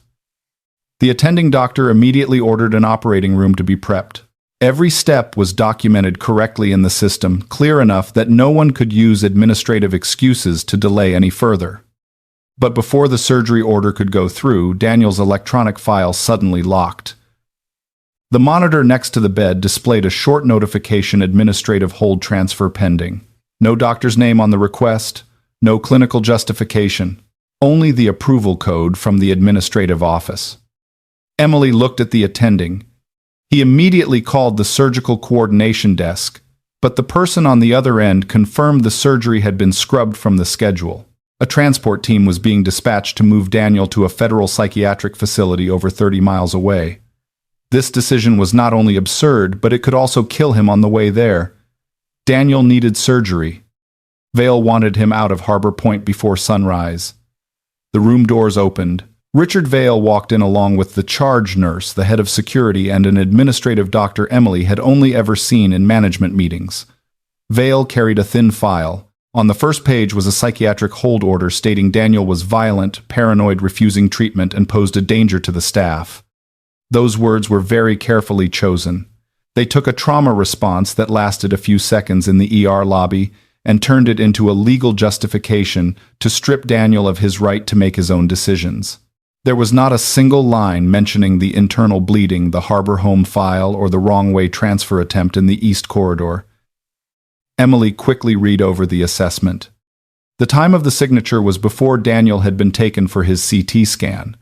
The attending doctor immediately ordered an operating room to be prepped. Every step was documented correctly in the system, clear enough that no one could use administrative excuses to delay any further. But before the surgery order could go through, Daniel's electronic file suddenly locked. The monitor next to the bed displayed a short notification: administrative hold transfer pending. No doctor's name on the request, no clinical justification, only the approval code from the administrative office. Emily looked at the attending. He immediately called the surgical coordination desk, but the person on the other end confirmed the surgery had been scrubbed from the schedule. A transport team was being dispatched to move Daniel to a federal psychiatric facility over 30 miles away. This decision was not only absurd, but it could also kill him on the way there. Daniel needed surgery. Vale wanted him out of Harbor Point before sunrise. The room doors opened. Richard Vale walked in along with the charge nurse, the head of security, and an administrative doctor Emily had only ever seen in management meetings. Vale carried a thin file. On the first page was a psychiatric hold order stating Daniel was violent, paranoid, refusing treatment, and posed a danger to the staff. Those words were very carefully chosen. They took a trauma response that lasted a few seconds in the ER lobby and turned it into a legal justification to strip Daniel of his right to make his own decisions. There was not a single line mentioning the internal bleeding, the Harbor Home file, or the wrong-way transfer attempt in the East Corridor. Emily quickly read over the assessment. The time of the signature was before Daniel had been taken for his CT scan.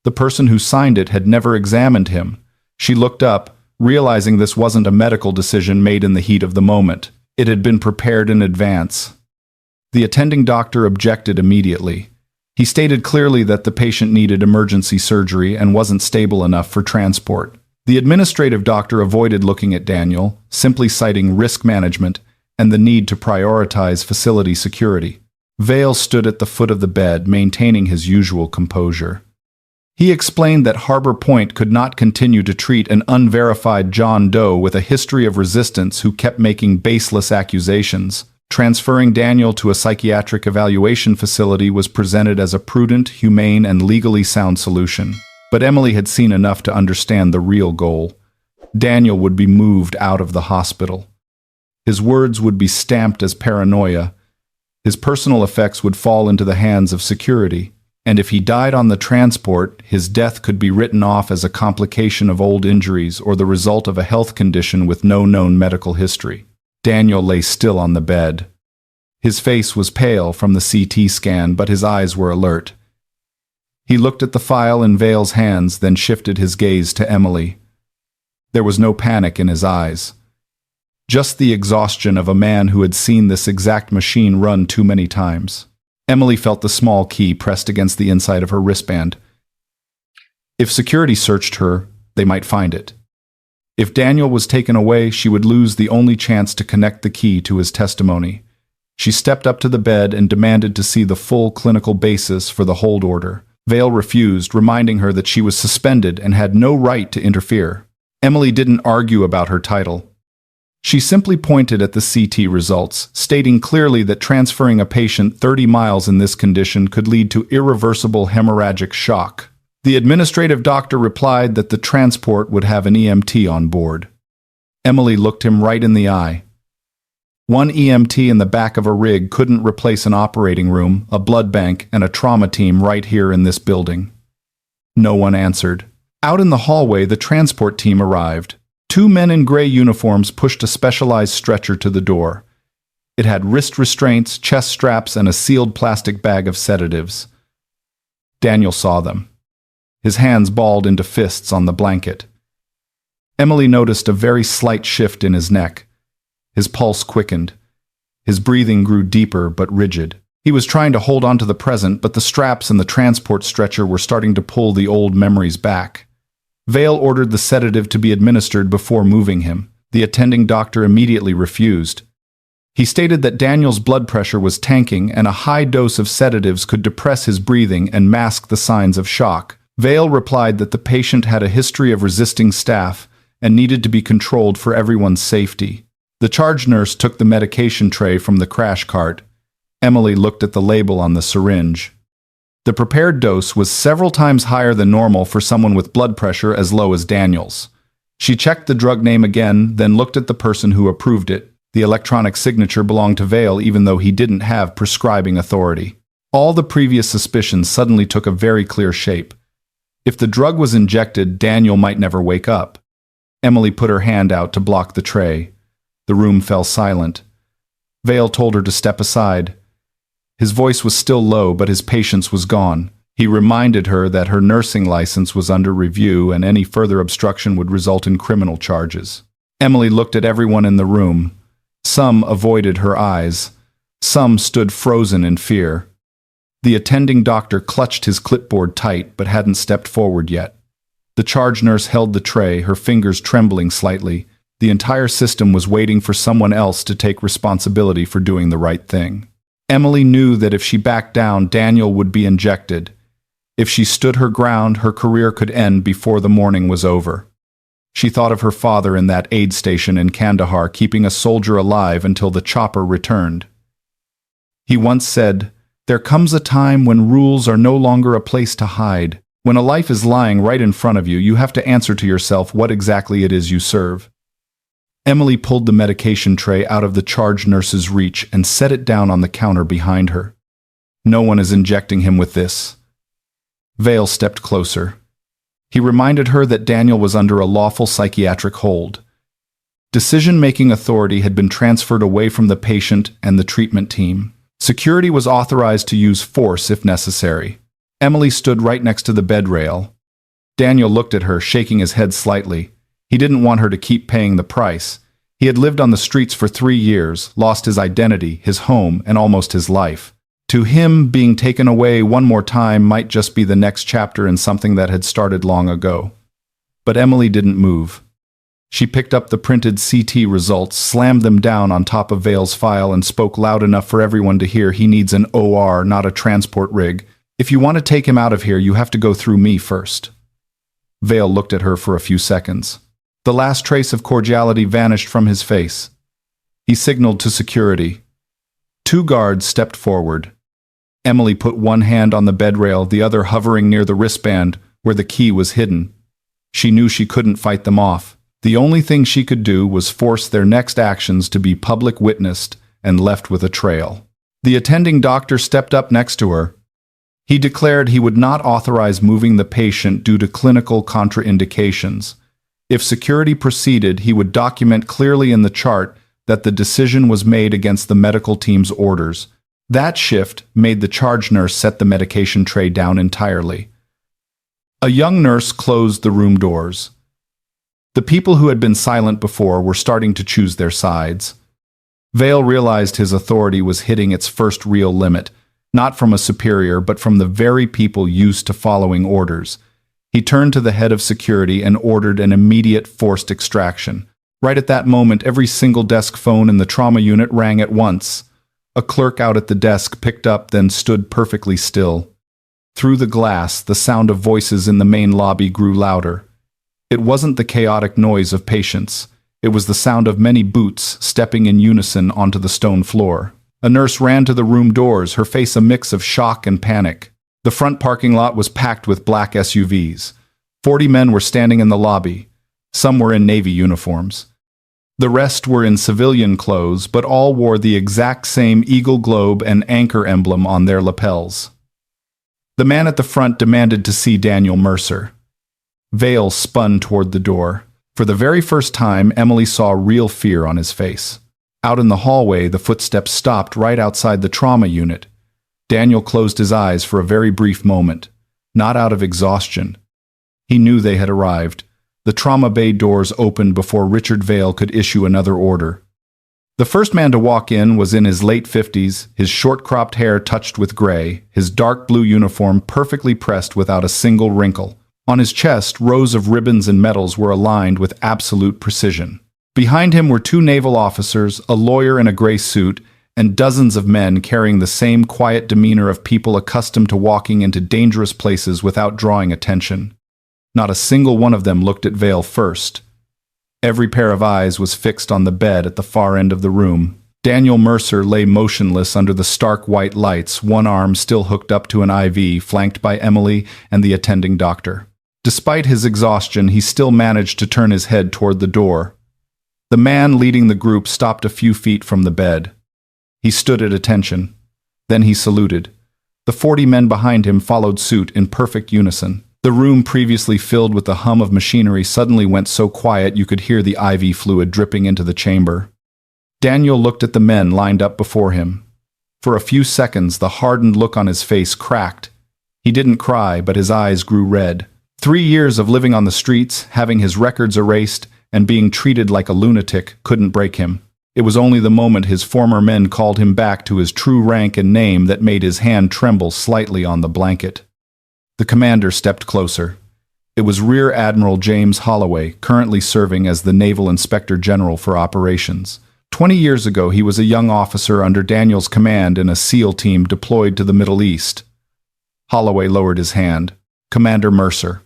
The person who signed it had never examined him. She looked up, realizing this wasn't a medical decision made in the heat of the moment. It had been prepared in advance. The attending doctor objected immediately. He stated clearly that the patient needed emergency surgery and wasn't stable enough for transport. The administrative doctor avoided looking at Daniel, simply citing risk management and the need to prioritize facility security. Vale stood at the foot of the bed, maintaining his usual composure. He explained that Harbor Point could not continue to treat an unverified John Doe with a history of resistance who kept making baseless accusations. Transferring Daniel to a psychiatric evaluation facility was presented as a prudent, humane, and legally sound solution. But Emily had seen enough to understand the real goal. Daniel would be moved out of the hospital. His words would be stamped as paranoia. His personal effects would fall into the hands of security. And if he died on the transport, his death could be written off as a complication of old injuries or the result of a health condition with no known medical history. Daniel lay still on the bed. His face was pale from the CT scan, but his eyes were alert. He looked at the file in Vale's hands, then shifted his gaze to Emily. There was no panic in his eyes. Just the exhaustion of a man who had seen this exact machine run too many times. Emily felt the small key pressed against the inside of her wristband. If security searched her, they might find it. If Daniel was taken away, she would lose the only chance to connect the key to his testimony. She stepped up to the bed and demanded to see the full clinical basis for the hold order. Vale refused, reminding her that she was suspended and had no right to interfere. Emily didn't argue about her title. She simply pointed at the CT results, stating clearly that transferring a patient 30 miles in this condition could lead to irreversible hemorrhagic shock. The administrative doctor replied that the transport would have an EMT on board. Emily looked him right in the eye. One EMT in the back of a rig couldn't replace an operating room, a blood bank, and a trauma team right here in this building. No one answered. Out in the hallway, the transport team arrived. 2 men in gray uniforms pushed a specialized stretcher to the door. It had wrist restraints, chest straps, and a sealed plastic bag of sedatives. Daniel saw them. His hands balled into fists on the blanket. Emily noticed a very slight shift in his neck. His pulse quickened. His breathing grew deeper but rigid. He was trying to hold on to the present, but the straps and the transport stretcher were starting to pull the old memories back. Vale ordered the sedative to be administered before moving him. The attending doctor immediately refused. He stated that Daniel's blood pressure was tanking and a high dose of sedatives could depress his breathing and mask the signs of shock. Vale replied that the patient had a history of resisting staph and needed to be controlled for everyone's safety. The charge nurse took the medication tray from the crash cart. Emily looked at the label on the syringe. The prepared dose was several times higher than normal for someone with blood pressure as low as Daniel's. She checked the drug name again, then looked at the person who approved it. The electronic signature belonged to Vale even though he didn't have prescribing authority. All the previous suspicions suddenly took a very clear shape. If the drug was injected, Daniel might never wake up. Emily put her hand out to block the tray. The room fell silent. Vale told her to step aside. His voice was still low, but his patience was gone. He reminded her that her nursing license was under review and any further obstruction would result in criminal charges. Emily looked at everyone in the room. Some avoided her eyes. Some stood frozen in fear. The attending doctor clutched his clipboard tight, but hadn't stepped forward yet. The charge nurse held the tray, her fingers trembling slightly. The entire system was waiting for someone else to take responsibility for doing the right thing. Emily knew that if she backed down, Daniel would be injected. If she stood her ground, her career could end before the morning was over. She thought of her father in that aid station in Kandahar, keeping a soldier alive until the chopper returned. He once said, "There comes a time when rules are no longer a place to hide. When a life is lying right in front of you, you have to answer to yourself what exactly it is you serve." Emily pulled the medication tray out of the charge nurse's reach and set it down on the counter behind her. "No one is injecting him with this." Vale stepped closer. He reminded her that Daniel was under a lawful psychiatric hold. Decision-making authority had been transferred away from the patient and the treatment team. Security was authorized to use force if necessary. Emily stood right next to the bed rail. Daniel looked at her, shaking his head slightly. He didn't want her to keep paying the price. He had lived on the streets for 3 years, lost his identity, his home, and almost his life. To him, being taken away one more time might just be the next chapter in something that had started long ago. But Emily didn't move. She picked up the printed CT results, slammed them down on top of Vale's file, and spoke loud enough for everyone to hear. He needs an OR, not a transport rig. If you want to take him out of here, you have to go through me first. Vale looked at her for a few seconds. The last trace of cordiality vanished from his face. He signaled to security. 2 guards stepped forward. Emily put one hand on the bed rail, the other hovering near the wristband where the key was hidden. She knew she couldn't fight them off. The only thing she could do was force their next actions to be public witnessed and left with a trail. The attending doctor stepped up next to her. He declared he would not authorize moving the patient due to clinical contraindications. If security proceeded, he would document clearly in the chart that the decision was made against the medical team's orders. That shift made the charge nurse set the medication tray down entirely. A young nurse closed the room doors. The people who had been silent before were starting to choose their sides. Vale realized his authority was hitting its first real limit, not from a superior but from the very people used to following orders. He turned to the head of security and ordered an immediate forced extraction. Right at that moment, every single desk phone in the trauma unit rang at once. A clerk out at the desk picked up, then stood perfectly still. Through the glass, the sound of voices in the main lobby grew louder. It wasn't the chaotic noise of patients. It was the sound of many boots stepping in unison onto the stone floor. A nurse ran to the room doors, her face a mix of shock and panic. The front parking lot was packed with black SUVs. 40 men were standing in the lobby. Some were in Navy uniforms. The rest were in civilian clothes, but all wore the exact same eagle globe and anchor emblem on their lapels. The man at the front demanded to see Daniel Mercer. Vale spun toward the door. For the very first time, Emily saw real fear on his face. Out in the hallway, the footsteps stopped right outside the trauma unit. Daniel closed his eyes for a very brief moment, not out of exhaustion. He knew they had arrived. The trauma bay doors opened before Richard Vale could issue another order. The first man to walk in was in his late 50s, his short-cropped hair touched with gray, his dark blue uniform perfectly pressed without a single wrinkle. On his chest, rows of ribbons and medals were aligned with absolute precision. Behind him were 2 naval officers, a lawyer in a gray suit, and dozens of men carrying the same quiet demeanor of people accustomed to walking into dangerous places without drawing attention. Not a single one of them looked at Vale first. Every pair of eyes was fixed on the bed at the far end of the room. Daniel Mercer lay motionless under the stark white lights, one arm still hooked up to an IV, flanked by Emily and the attending doctor. Despite his exhaustion, he still managed to turn his head toward the door. The man leading the group stopped a few feet from the bed. He stood at attention. Then he saluted. The 40 men behind him followed suit in perfect unison. The room previously filled with the hum of machinery suddenly went so quiet you could hear the IV fluid dripping into the chamber. Daniel looked at the men lined up before him. For a few seconds, the hardened look on his face cracked. He didn't cry, but his eyes grew red. 3 years of living on the streets, having his records erased, and being treated like a lunatic couldn't break him. It was only the moment his former men called him back to his true rank and name that made his hand tremble slightly on the blanket. The commander stepped closer. It was Rear Admiral James Holloway, currently serving as the Naval Inspector General for Operations. 20 years ago, he was a young officer under Daniel's command in a SEAL team deployed to the Middle East. Holloway lowered his hand. Commander Mercer.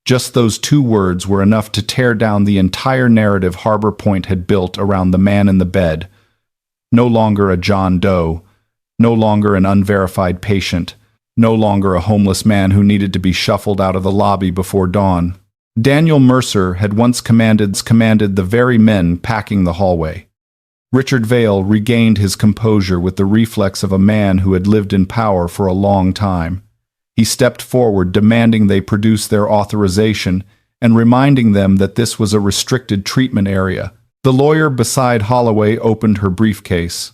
Just those 2 words were enough to tear down the entire narrative Harbor Point had built around the man in the bed. No longer a John Doe, no longer an unverified patient, no longer a homeless man who needed to be shuffled out of the lobby before dawn. Daniel Mercer had once commanded the very men packing the hallway. Richard Vale regained his composure with the reflex of a man who had lived in power for a long time. He He stepped forward, demanding they produce their authorization and reminding them that this was a restricted treatment area. The lawyer beside Holloway opened her briefcase.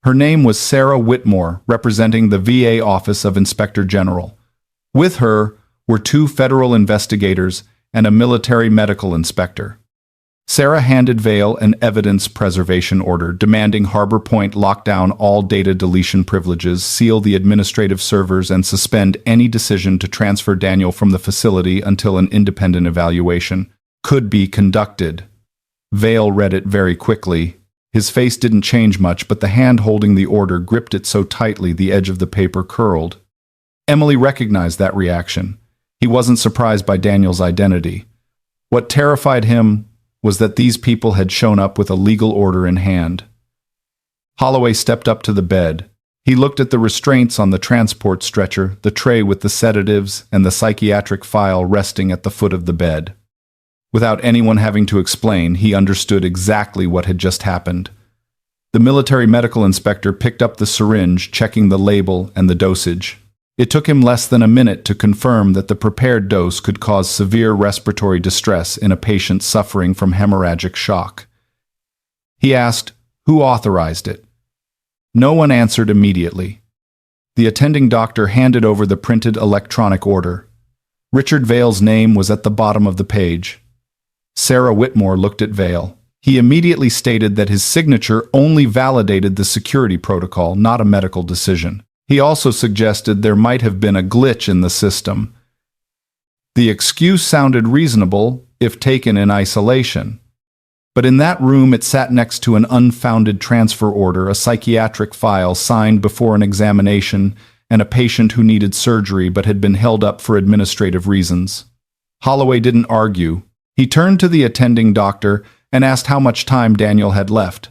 Her name was Sarah Whitmore, representing the VA Office of Inspector General. With her were 2 federal investigators and a military medical inspector. Sarah handed Vale an evidence preservation order demanding Harbor Point lock down all data deletion privileges, seal the administrative servers, and suspend any decision to transfer Daniel from the facility until an independent evaluation could be conducted. Vale read it very quickly. His face didn't change much, but the hand holding the order gripped it so tightly the edge of the paper curled. Emily recognized that reaction. He wasn't surprised by Daniel's identity. What terrified him was that these people had shown up with a legal order in hand. Holloway stepped up to the bed. He looked at the restraints on the transport stretcher, the tray with the sedatives, and the psychiatric file resting at the foot of the bed. Without anyone having to explain, he understood exactly what had just happened. The military medical inspector picked up the syringe, checking the label and the dosage. It took him less than a minute to confirm that the prepared dose could cause severe respiratory distress in a patient suffering from hemorrhagic shock. He asked, "Who authorized it?" No one answered immediately. The attending doctor handed over the printed electronic order. Richard Vale's name was at the bottom of the page. Sarah Whitmore looked at Vale. He immediately stated that his signature only validated the security protocol, not a medical decision. He also suggested there might have been a glitch in the system. The excuse sounded reasonable if taken in isolation. But in that room it sat next to an unfounded transfer order, a psychiatric file signed before an examination, and a patient who needed surgery but had been held up for administrative reasons. Holloway didn't argue. He turned to the attending doctor and asked how much time Daniel had left.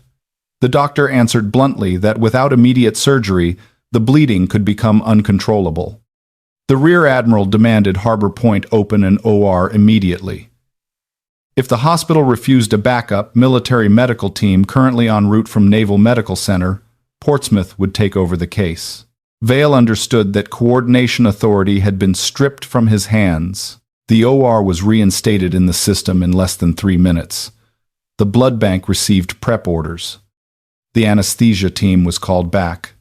The doctor answered bluntly that without immediate surgery, the bleeding could become uncontrollable. The Rear Admiral demanded Harbor Point open an OR immediately. If the hospital refused a backup military medical team currently en route from Naval Medical Center, Portsmouth would take over the case. Vale understood that coordination authority had been stripped from his hands. The OR was reinstated in the system in less than 3 minutes. The blood bank received prep orders. The anesthesia team was called back.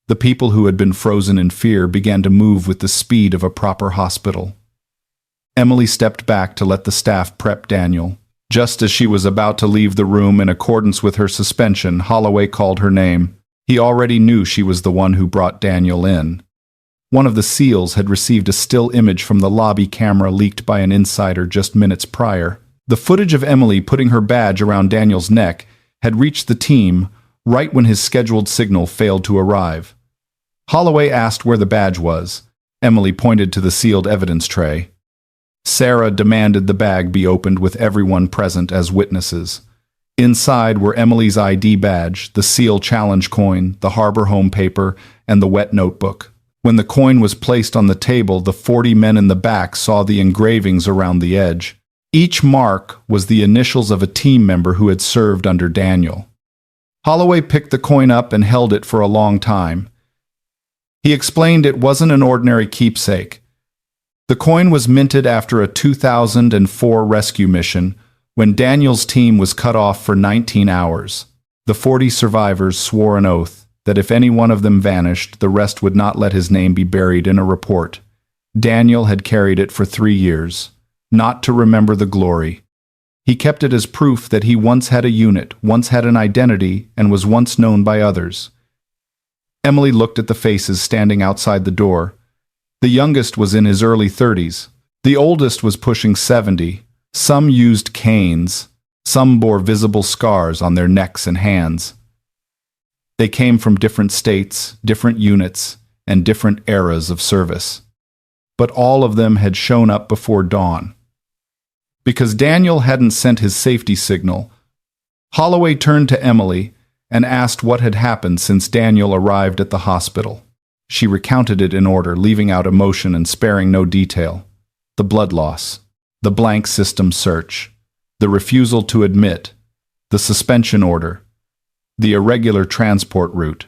The people who had been frozen in fear began to move with the speed of a proper hospital. Emily stepped back to let the staff prep Daniel. Just as she was about to leave the room in accordance with her suspension, Holloway called her name. He already knew she was the one who brought Daniel in. One of the SEALs had received a still image from the lobby camera leaked by an insider just minutes prior. The footage of Emily putting her badge around Daniel's neck had reached the team right when his scheduled signal failed to arrive. Holloway asked where the badge was. Emily pointed to the sealed evidence tray. Sarah demanded the bag be opened with everyone present as witnesses. Inside were Emily's ID badge, the SEAL challenge coin, the Harbor Home paper, and the wet notebook. When the coin was placed on the table, the 40 men in the back saw the engravings around the edge. Each mark was the initials of a team member who had served under Daniel. Holloway picked the coin up and held it for a long time. He explained it wasn't an ordinary keepsake. The coin was minted after a 2004 rescue mission when Daniel's team was cut off for 19 hours. The 40 survivors swore an oath that if any one of them vanished, the rest would not let his name be buried in a report. Daniel had carried it for 3 years, not to remember the glory. He kept it as proof that he once had a unit, once had an identity, and was once known by others. Emily looked at the faces standing outside the door. The youngest was in his early 30s. The oldest was pushing 70. Some used canes. Some bore visible scars on their necks and hands. They came from different states, different units, and different eras of service. But all of them had shown up before dawn. Because Daniel hadn't sent his safety signal, Holloway turned to Emily and asked what had happened since Daniel arrived at the hospital. She recounted it in order, leaving out emotion and sparing no detail. The blood loss, the blank system search, the refusal to admit, the suspension order, the irregular transport route,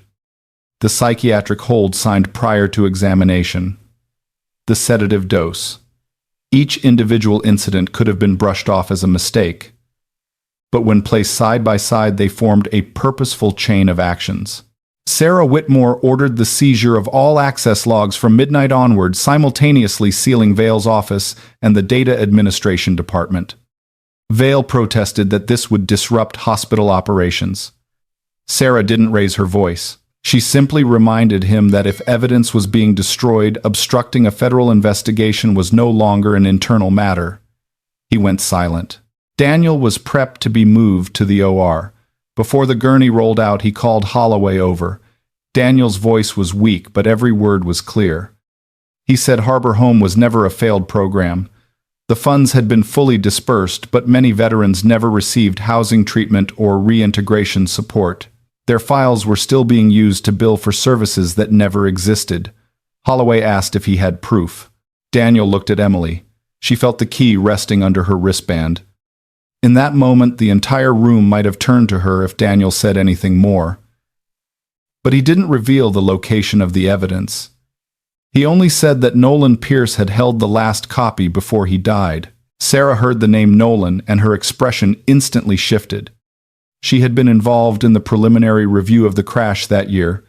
the psychiatric hold signed prior to examination, the sedative dose. Each individual incident could have been brushed off as a mistake, but when placed side by side, they formed a purposeful chain of actions. Sarah Whitmore ordered the seizure of all access logs from midnight onward, simultaneously sealing Vale's office and the Data Administration Department. Vale protested that this would disrupt hospital operations. Sarah didn't raise her voice. She simply reminded him that if evidence was being destroyed, obstructing a federal investigation was no longer an internal matter. He went silent. Daniel was prepped to be moved to the OR. Before the gurney rolled out, he called Holloway over. Daniel's voice was weak, but every word was clear. He said Harbor Home was never a failed program. The funds had been fully dispersed, but many veterans never received housing treatment or reintegration support. Their files were still being used to bill for services that never existed. Holloway asked if he had proof. Daniel looked at Emily. She felt the key resting under her wristband. In that moment, the entire room might have turned to her if Daniel said anything more. But he didn't reveal the location of the evidence. He only said that Nolan Pierce had held the last copy before he died. Sarah heard the name Nolan, and her expression instantly shifted. She had been involved in the preliminary review of the crash that year.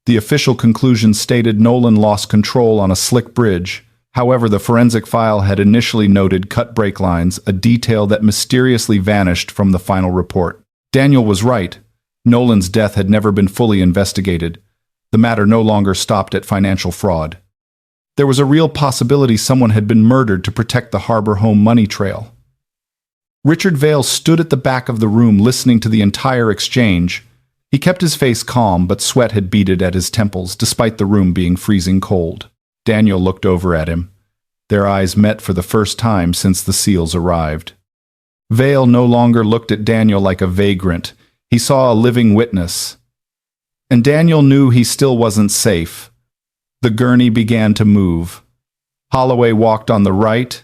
The official conclusion stated Nolan lost control on a slick bridge. However, the forensic file had initially noted cut brake lines, a detail that mysteriously vanished from the final report. Daniel was right. Nolan's death had never been fully investigated. The matter no longer stopped at financial fraud. There was a real possibility someone had been murdered to protect the Harbor Home money trail. Richard Vale stood at the back of the room listening to the entire exchange. He kept his face calm, but sweat had beaded at his temples, despite the room being freezing cold. Daniel looked over at him. Their eyes met for the first time since the SEALs arrived. Vale no longer looked at Daniel like a vagrant. He saw a living witness. And Daniel knew he still wasn't safe. The gurney began to move. Holloway walked on the right.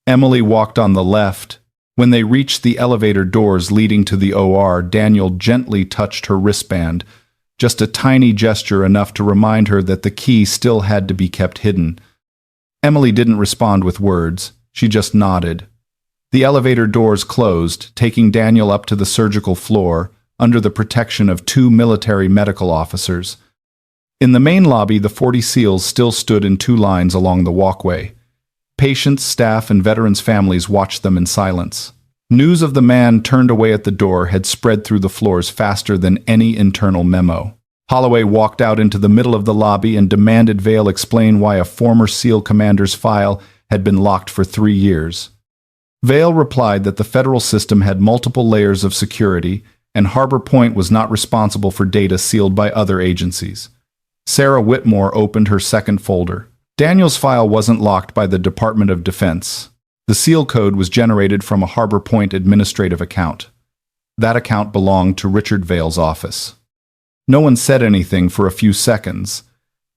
Emily walked on the left. When they reached the elevator doors leading to the OR, Daniel gently touched her wristband, just a tiny gesture enough to remind her that the key still had to be kept hidden. Emily didn't respond with words. She just nodded. The elevator doors closed, taking Daniel up to the surgical floor, under the protection of 2 military medical officers. In the main lobby, the 40 SEALs still stood in 2 lines along the walkway. Patients, staff, and veterans' families watched them in silence. News of the man turned away at the door had spread through the floors faster than any internal memo. Holloway walked out into the middle of the lobby and demanded Vale explain why a former SEAL commander's file had been locked for 3 years. Vale replied that the federal system had multiple layers of security, and Harbor Point was not responsible for data sealed by other agencies. Sarah Whitmore opened her second folder. Daniel's file wasn't locked by the Department of Defense. The seal code was generated from a Harbor Point administrative account. That account belonged to Richard Vale's office. No one said anything for a few seconds.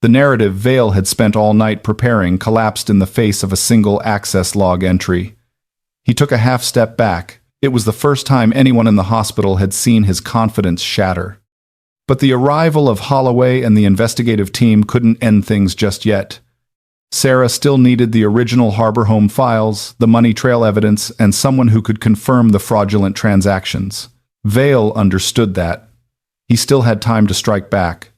The narrative Vale had spent all night preparing collapsed in the face of a single access log entry. He took a half step back. It was the first time anyone in the hospital had seen his confidence shatter. But the arrival of Holloway and the investigative team couldn't end things just yet. Sarah still needed the original Harbor Home files, the money trail evidence, and someone who could confirm the fraudulent transactions. Vale understood that. He still had time to strike back.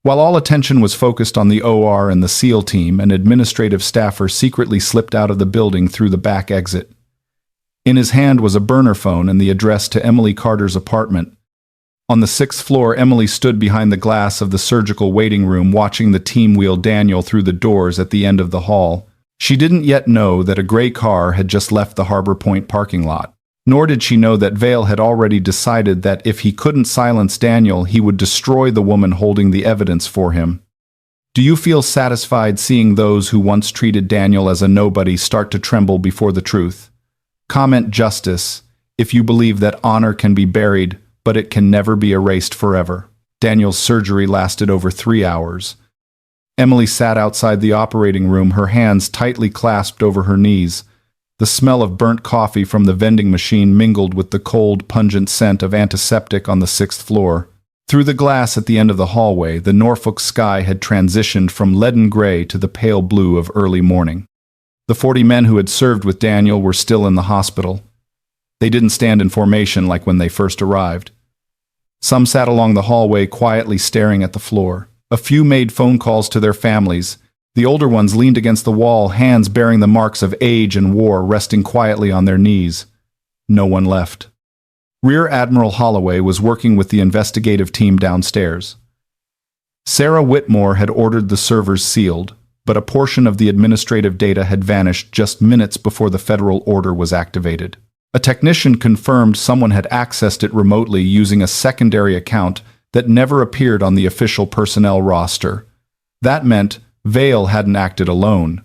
While all attention was focused on the OR and the SEAL team, an administrative staffer secretly slipped out of the building through the back exit. In his hand was a burner phone and the address to Emily Carter's apartment. On the 6th floor, Emily stood behind the glass of the surgical waiting room watching the team wheel Daniel through the doors at the end of the hall. She didn't yet know that a gray car had just left the Harbor Point parking lot. Nor did she know that Vale had already decided that if he couldn't silence Daniel, he would destroy the woman holding the evidence for him. Do you feel satisfied seeing those who once treated Daniel as a nobody start to tremble before the truth? Comment justice if you believe that honor can be buried, but it can never be erased forever. Daniel's surgery lasted over 3 hours. Emily sat outside the operating room, her hands tightly clasped over her knees. The smell of burnt coffee from the vending machine mingled with the cold, pungent scent of antiseptic on the 6th floor. Through the glass at the end of the hallway, the Norfolk sky had transitioned from leaden gray to the pale blue of early morning. The 40 men who had served with Daniel were still in the hospital. They didn't stand in formation like when they first arrived. Some sat along the hallway quietly staring at the floor. A few made phone calls to their families. The older ones leaned against the wall, hands bearing the marks of age and war resting quietly on their knees. No one left. Rear Admiral Holloway was working with the investigative team downstairs. Sarah Whitmore had ordered the servers sealed, but a portion of the administrative data had vanished just minutes before the federal order was activated. A technician confirmed someone had accessed it remotely using a secondary account that never appeared on the official personnel roster. That meant Vale hadn't acted alone.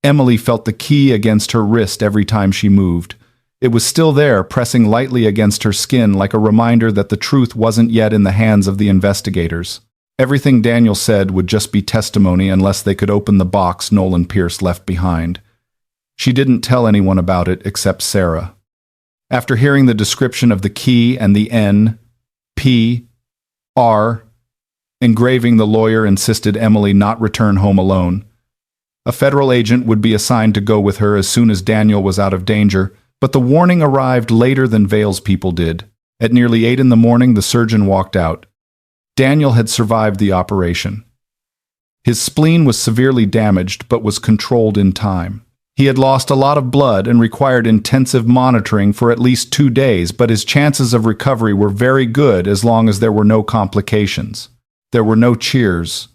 Emily felt the key against her wrist every time she moved. It was still there, pressing lightly against her skin like a reminder that the truth wasn't yet in the hands of the investigators. Everything Daniel said would just be testimony unless they could open the box Nolan Pierce left behind. She didn't tell anyone about it except Sarah. After hearing the description of the key and the N, P, R, engraving, the lawyer insisted Emily not return home alone. A federal agent would be assigned to go with her as soon as Daniel was out of danger, but the warning arrived later than Vale's people did. At nearly 8 in the morning, the surgeon walked out. Daniel had survived the operation. His spleen was severely damaged but was controlled in time. He had lost a lot of blood and required intensive monitoring for at least 2 days, but his chances of recovery were very good as long as there were no complications. There were no cheers,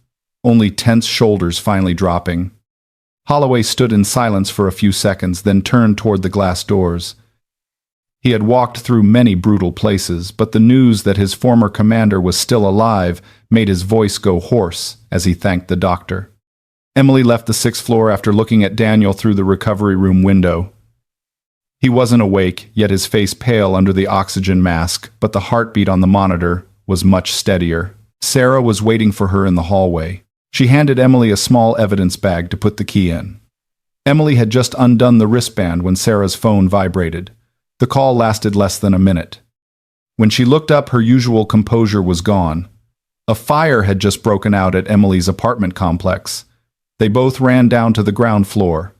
only tense shoulders finally dropping. Holloway stood in silence for a few seconds, then turned toward the glass doors. He had walked through many brutal places, but the news that his former commander was still alive made his voice go hoarse as he thanked the doctor. Emily left the 6th floor after looking at Daniel through the recovery room window. He wasn't awake, yet his face pale under the oxygen mask, but the heartbeat on the monitor was much steadier. Sarah was waiting for her in the hallway. She handed Emily a small evidence bag to put the key in. Emily had just undone the wristband when Sarah's phone vibrated. The call lasted less than a minute. When she looked up, her usual composure was gone. A fire had just broken out at Emily's apartment complex. They both ran down to the ground floor.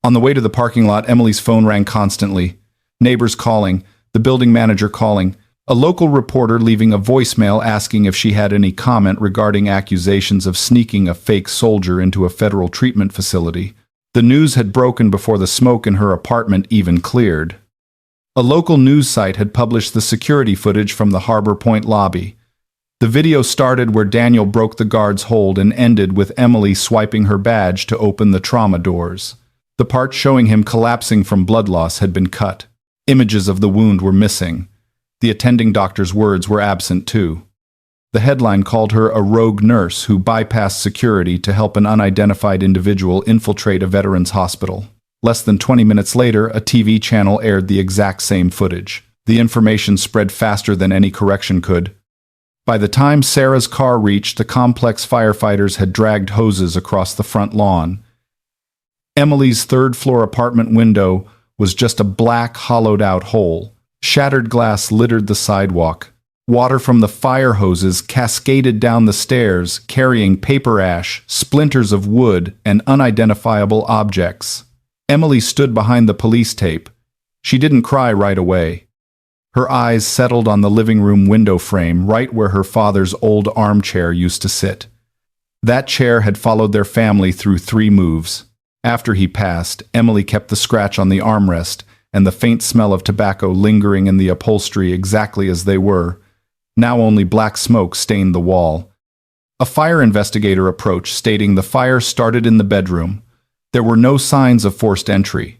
On the way to the parking lot, Emily's phone rang constantly. Neighbors calling, the building manager calling, a local reporter leaving a voicemail asking if she had any comment regarding accusations of sneaking a fake soldier into a federal treatment facility. The news had broken before the smoke in her apartment even cleared. A local news site had published the security footage from the Harbor Point lobby. The video started where Daniel broke the guard's hold and ended with Emily swiping her badge to open the trauma doors. The part showing him collapsing from blood loss had been cut. Images of the wound were missing. The attending doctor's words were absent too. The headline called her a rogue nurse who bypassed security to help an unidentified individual infiltrate a veterans hospital. Less than 20 minutes later, a TV channel aired the exact same footage. The information spread faster than any correction could. By the time Sarah's car reached the complex, firefighters had dragged hoses across the front lawn. Emily's 3rd-floor apartment window was just a black, hollowed-out hole. Shattered glass littered the sidewalk. Water from the fire hoses cascaded down the stairs, carrying paper ash, splinters of wood, and unidentifiable objects. Emily stood behind the police tape. She didn't cry right away. Her eyes settled on the living room window frame, right where her father's old armchair used to sit. That chair had followed their family through 3 moves. After he passed, Emily kept the scratch on the armrest and the faint smell of tobacco lingering in the upholstery exactly as they were. Now only black smoke stained the wall. A fire investigator approached, stating the fire started in the bedroom. There were no signs of forced entry.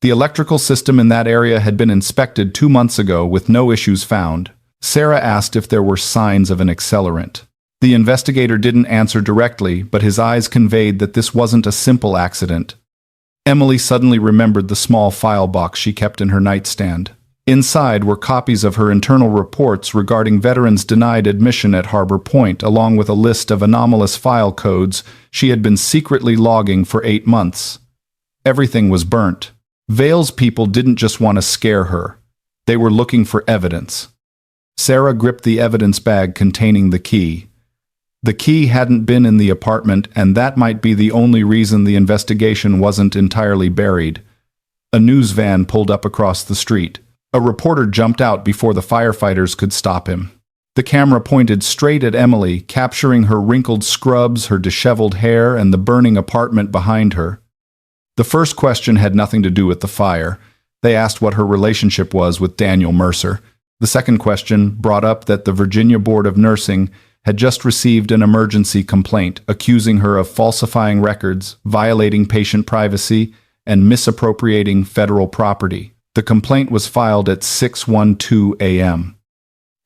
The electrical system in that area had been inspected 2 months ago with no issues found. Sarah asked if there were signs of an accelerant. The investigator didn't answer directly, but his eyes conveyed that this wasn't a simple accident. Emily suddenly remembered the small file box she kept in her nightstand. Inside were copies of her internal reports regarding veterans denied admission at Harbor Point, along with a list of anomalous file codes she had been secretly logging for 8 months. Everything was burnt. Vale's people didn't just want to scare her. They were looking for evidence. Sarah gripped the evidence bag containing the key. The key hadn't been in the apartment, and that might be the only reason the investigation wasn't entirely buried. A news van pulled up across the street. A reporter jumped out before the firefighters could stop him. The camera pointed straight at Emily, capturing her wrinkled scrubs, her disheveled hair, and the burning apartment behind her. The first question had nothing to do with the fire. They asked what her relationship was with Daniel Mercer. The second question brought up that the Virginia Board of Nursing had just received an emergency complaint accusing her of falsifying records, violating patient privacy, and misappropriating federal property. The complaint was filed at 6:12 a.m.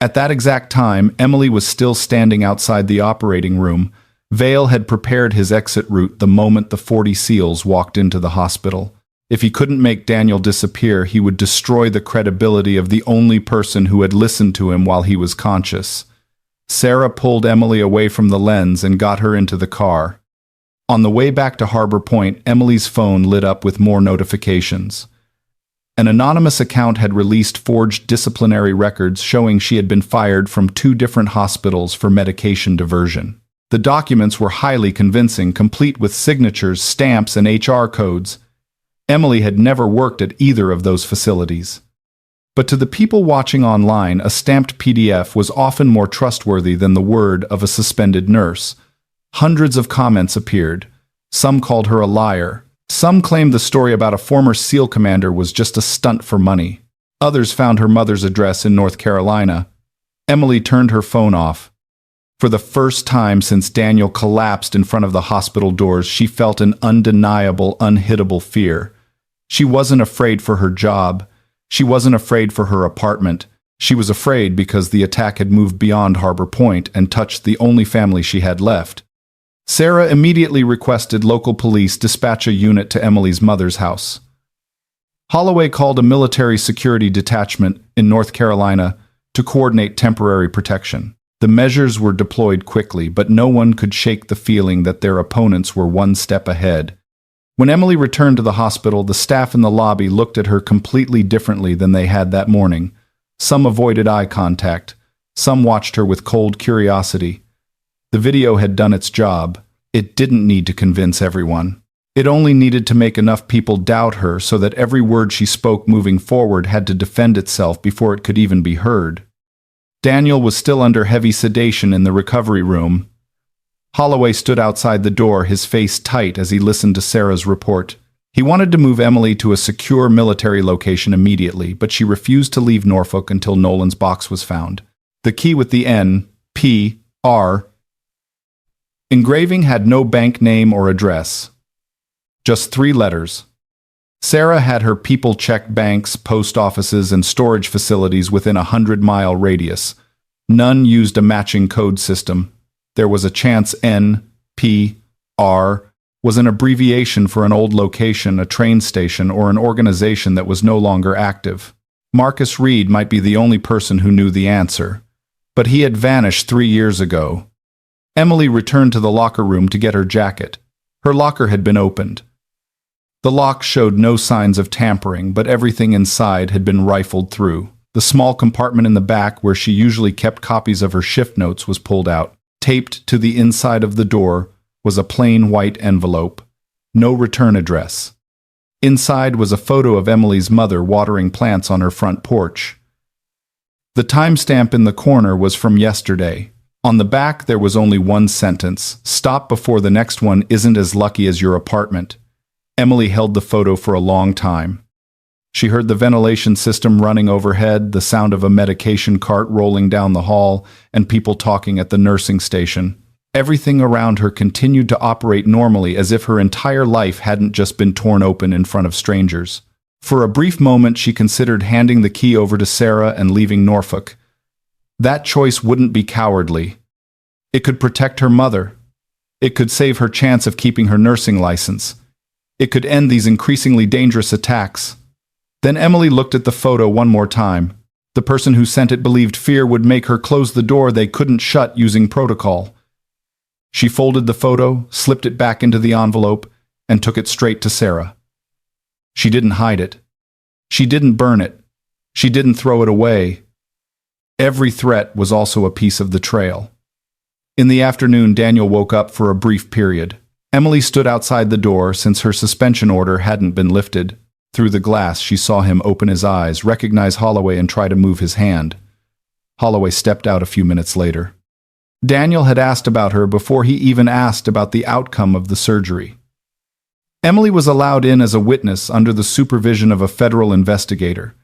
At that exact time, Emily was still standing outside the operating room. Vale had prepared his exit route the moment the 40 SEALs walked into the hospital. If he couldn't make Daniel disappear, he would destroy the credibility of the only person who had listened to him while he was conscious. Sarah pulled Emily away from the lens and got her into the car. On the way back to Harbor Point, Emily's phone lit up with more notifications. An anonymous account had released forged disciplinary records showing she had been fired from 2 different hospitals for medication diversion. The documents were highly convincing, complete with signatures, stamps, and HR codes. Emily had never worked at either of those facilities. But to the people watching online, a stamped PDF was often more trustworthy than the word of a suspended nurse. Hundreds of comments appeared. Some called her a liar. Some claimed the story about a former SEAL commander was just a stunt for money. Others found her mother's address in North Carolina. Emily turned her phone off. For the first time since Daniel collapsed in front of the hospital doors, she felt an undeniable, unhittable fear. She wasn't afraid for her job. She wasn't afraid for her apartment. She was afraid because the attack had moved beyond Harbor Point and touched the only family she had left. Sarah immediately requested local police dispatch a unit to Emily's mother's house. Holloway called a military security detachment in North Carolina to coordinate temporary protection. The measures were deployed quickly, but no one could shake the feeling that their opponents were one step ahead. When Emily returned to the hospital, the staff in the lobby looked at her completely differently than they had that morning. Some avoided eye contact. Some watched her with cold curiosity. The video had done its job. It didn't need to convince everyone. It only needed to make enough people doubt her so that every word she spoke moving forward had to defend itself before it could even be heard. Daniel was still under heavy sedation in the recovery room. Holloway stood outside the door, his face tight as he listened to Sarah's report. He wanted to move Emily to a secure military location immediately, but she refused to leave Norfolk until Nolan's box was found. The key with the N.P.R. engraving had no bank name or address. Just 3 letters. Sarah had her people check banks, post offices, and storage facilities within a 100-mile radius. None used a matching code system. There was a chance N.P.R. was an abbreviation for an old location, a train station, or an organization that was no longer active. Marcus Reed might be the only person who knew the answer. But he had vanished 3 years ago. Emily returned to the locker room to get her jacket. Her locker had been opened. The lock showed no signs of tampering, but everything inside had been rifled through. The small compartment in the back where she usually kept copies of her shift notes was pulled out. Taped to the inside of the door was a plain white envelope. No return address. Inside was a photo of Emily's mother watering plants on her front porch. The timestamp in the corner was from yesterday. On the back there was only one sentence: "Stop before the next one isn't as lucky as your apartment." Emily held the photo for a long time. She heard the ventilation system running overhead, the sound of a medication cart rolling down the hall, and people talking at the nursing station. Everything around her continued to operate normally, as if her entire life hadn't just been torn open in front of strangers. For a brief moment she considered handing the key over to Sarah and leaving Norfolk. That choice wouldn't be cowardly. It could protect her mother. It could save her chance of keeping her nursing license. It could end these increasingly dangerous attacks. Then Emily looked at the photo one more time. The person who sent it believed fear would make her close the door they couldn't shut using protocol. She folded the photo, slipped it back into the envelope, and took it straight to Sarah. She didn't hide it. She didn't burn it. She didn't throw it away. Every threat was also a piece of the trail. In the afternoon, Daniel woke up for a brief period. Emily stood outside the door since her suspension order hadn't been lifted. Through the glass, she saw him open his eyes, recognize Holloway, and try to move his hand. Holloway stepped out a few minutes later. Daniel had asked about her before he even asked about the outcome of the surgery. Emily was allowed in as a witness under the supervision of a federal investigator.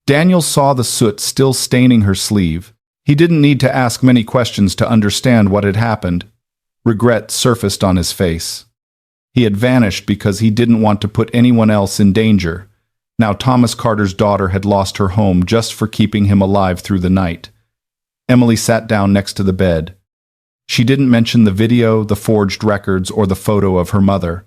Daniel saw the soot still staining her sleeve. He didn't need to ask many questions to understand what had happened. Regret surfaced on his face. He had vanished because he didn't want to put anyone else in danger. Now Thomas Carter's daughter had lost her home just for keeping him alive through the night. Emily sat down next to the bed. She didn't mention the video, the forged records, or the photo of her mother.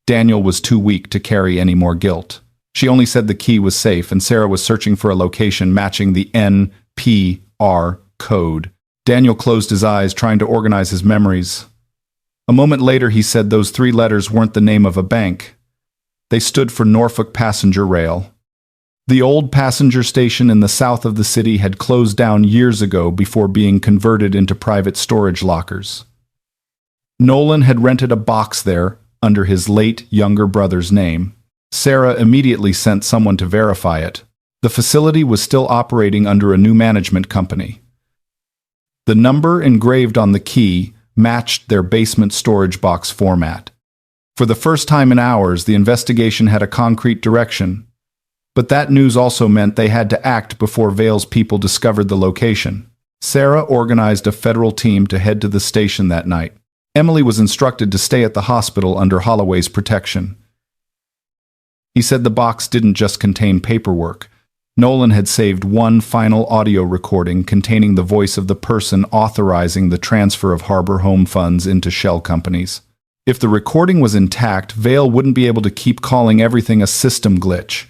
Daniel was too weak to carry any more guilt. She only said the key was safe and Sarah was searching for a location matching the NPR code. Daniel closed his eyes, trying to organize his memories. A moment later, he said those 3 letters weren't the name of a bank. They stood for Norfolk Passenger Rail. The old passenger station in the south of the city had closed down years ago before being converted into private storage lockers. Nolan had rented a box there under his late younger brother's name. Sarah immediately sent someone to verify it. The facility was still operating under a new management company. The number engraved on the key matched their basement storage box format. For the first time in hours, the investigation had a concrete direction. But that news also meant they had to act before Vale's people discovered the location. Sarah organized a federal team to head to the station that night. Emily was instructed to stay at the hospital under Holloway's protection. He said the box didn't just contain paperwork. Nolan had saved one final audio recording containing the voice of the person authorizing the transfer of Harbor Home funds into shell companies. If the recording was intact, Vale wouldn't be able to keep calling everything a system glitch.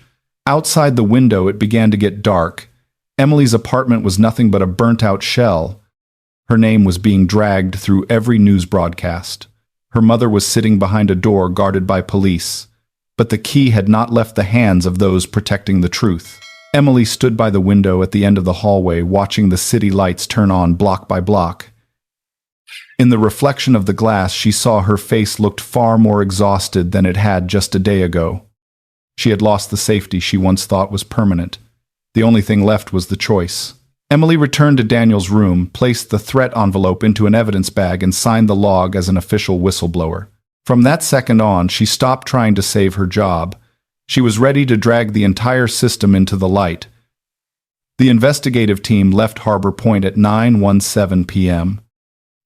Outside the window, it began to get dark. Emily's apartment was nothing but a burnt-out shell. Her name was being dragged through every news broadcast. Her mother was sitting behind a door guarded by police. But the key had not left the hands of those protecting the truth. Emily stood by the window at the end of the hallway, watching the city lights turn on block by block. In the reflection of the glass, she saw her face looked far more exhausted than it had just a day ago. She had lost the safety she once thought was permanent. The only thing left was the choice. Emily returned to Daniel's room, placed the threat envelope into an evidence bag, and signed the log as an official whistleblower. From that second on, she stopped trying to save her job. She was ready to drag the entire system into the light. The investigative team left Harbor Point at 9:17 p.m.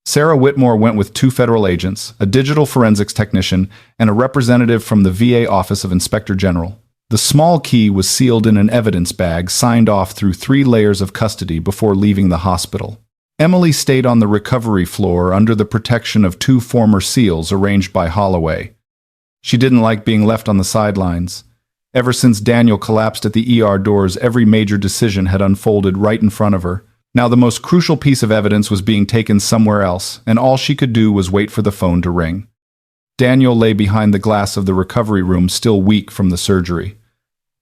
Sarah Whitmore went with 2 federal agents, a digital forensics technician, and a representative from the VA Office of Inspector General. The small key was sealed in an evidence bag, signed off through 3 layers of custody before leaving the hospital. Emily stayed on the recovery floor under the protection of 2 former SEALs arranged by Holloway. She didn't like being left on the sidelines. Ever since Daniel collapsed at the ER doors, every major decision had unfolded right in front of her. Now the most crucial piece of evidence was being taken somewhere else, and all she could do was wait for the phone to ring. Daniel lay behind the glass of the recovery room, still weak from the surgery.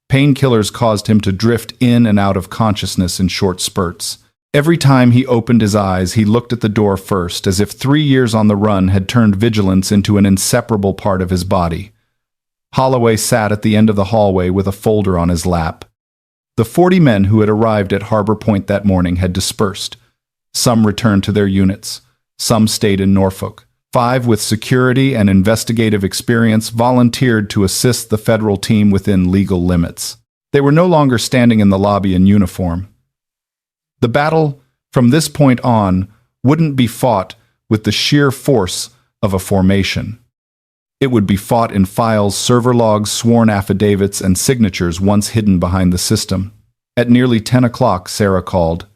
Painkillers caused him to drift in and out of consciousness in short spurts. Every time he opened his eyes, he looked at the door first, as if 3 years on the run had turned vigilance into an inseparable part of his body. Holloway sat at the end of the hallway with a folder on his lap. The 40 men who had arrived at Harbor Point that morning had dispersed. Some returned to their units. Some stayed in Norfolk. 5 with security and investigative experience volunteered to assist the federal team within legal limits. They were no longer standing in the lobby in uniform. The battle, from this point on, wouldn't be fought with the sheer force of a formation. It would be fought in files, server logs, sworn affidavits, and signatures once hidden behind the system. At nearly 10 o'clock, Sarah called.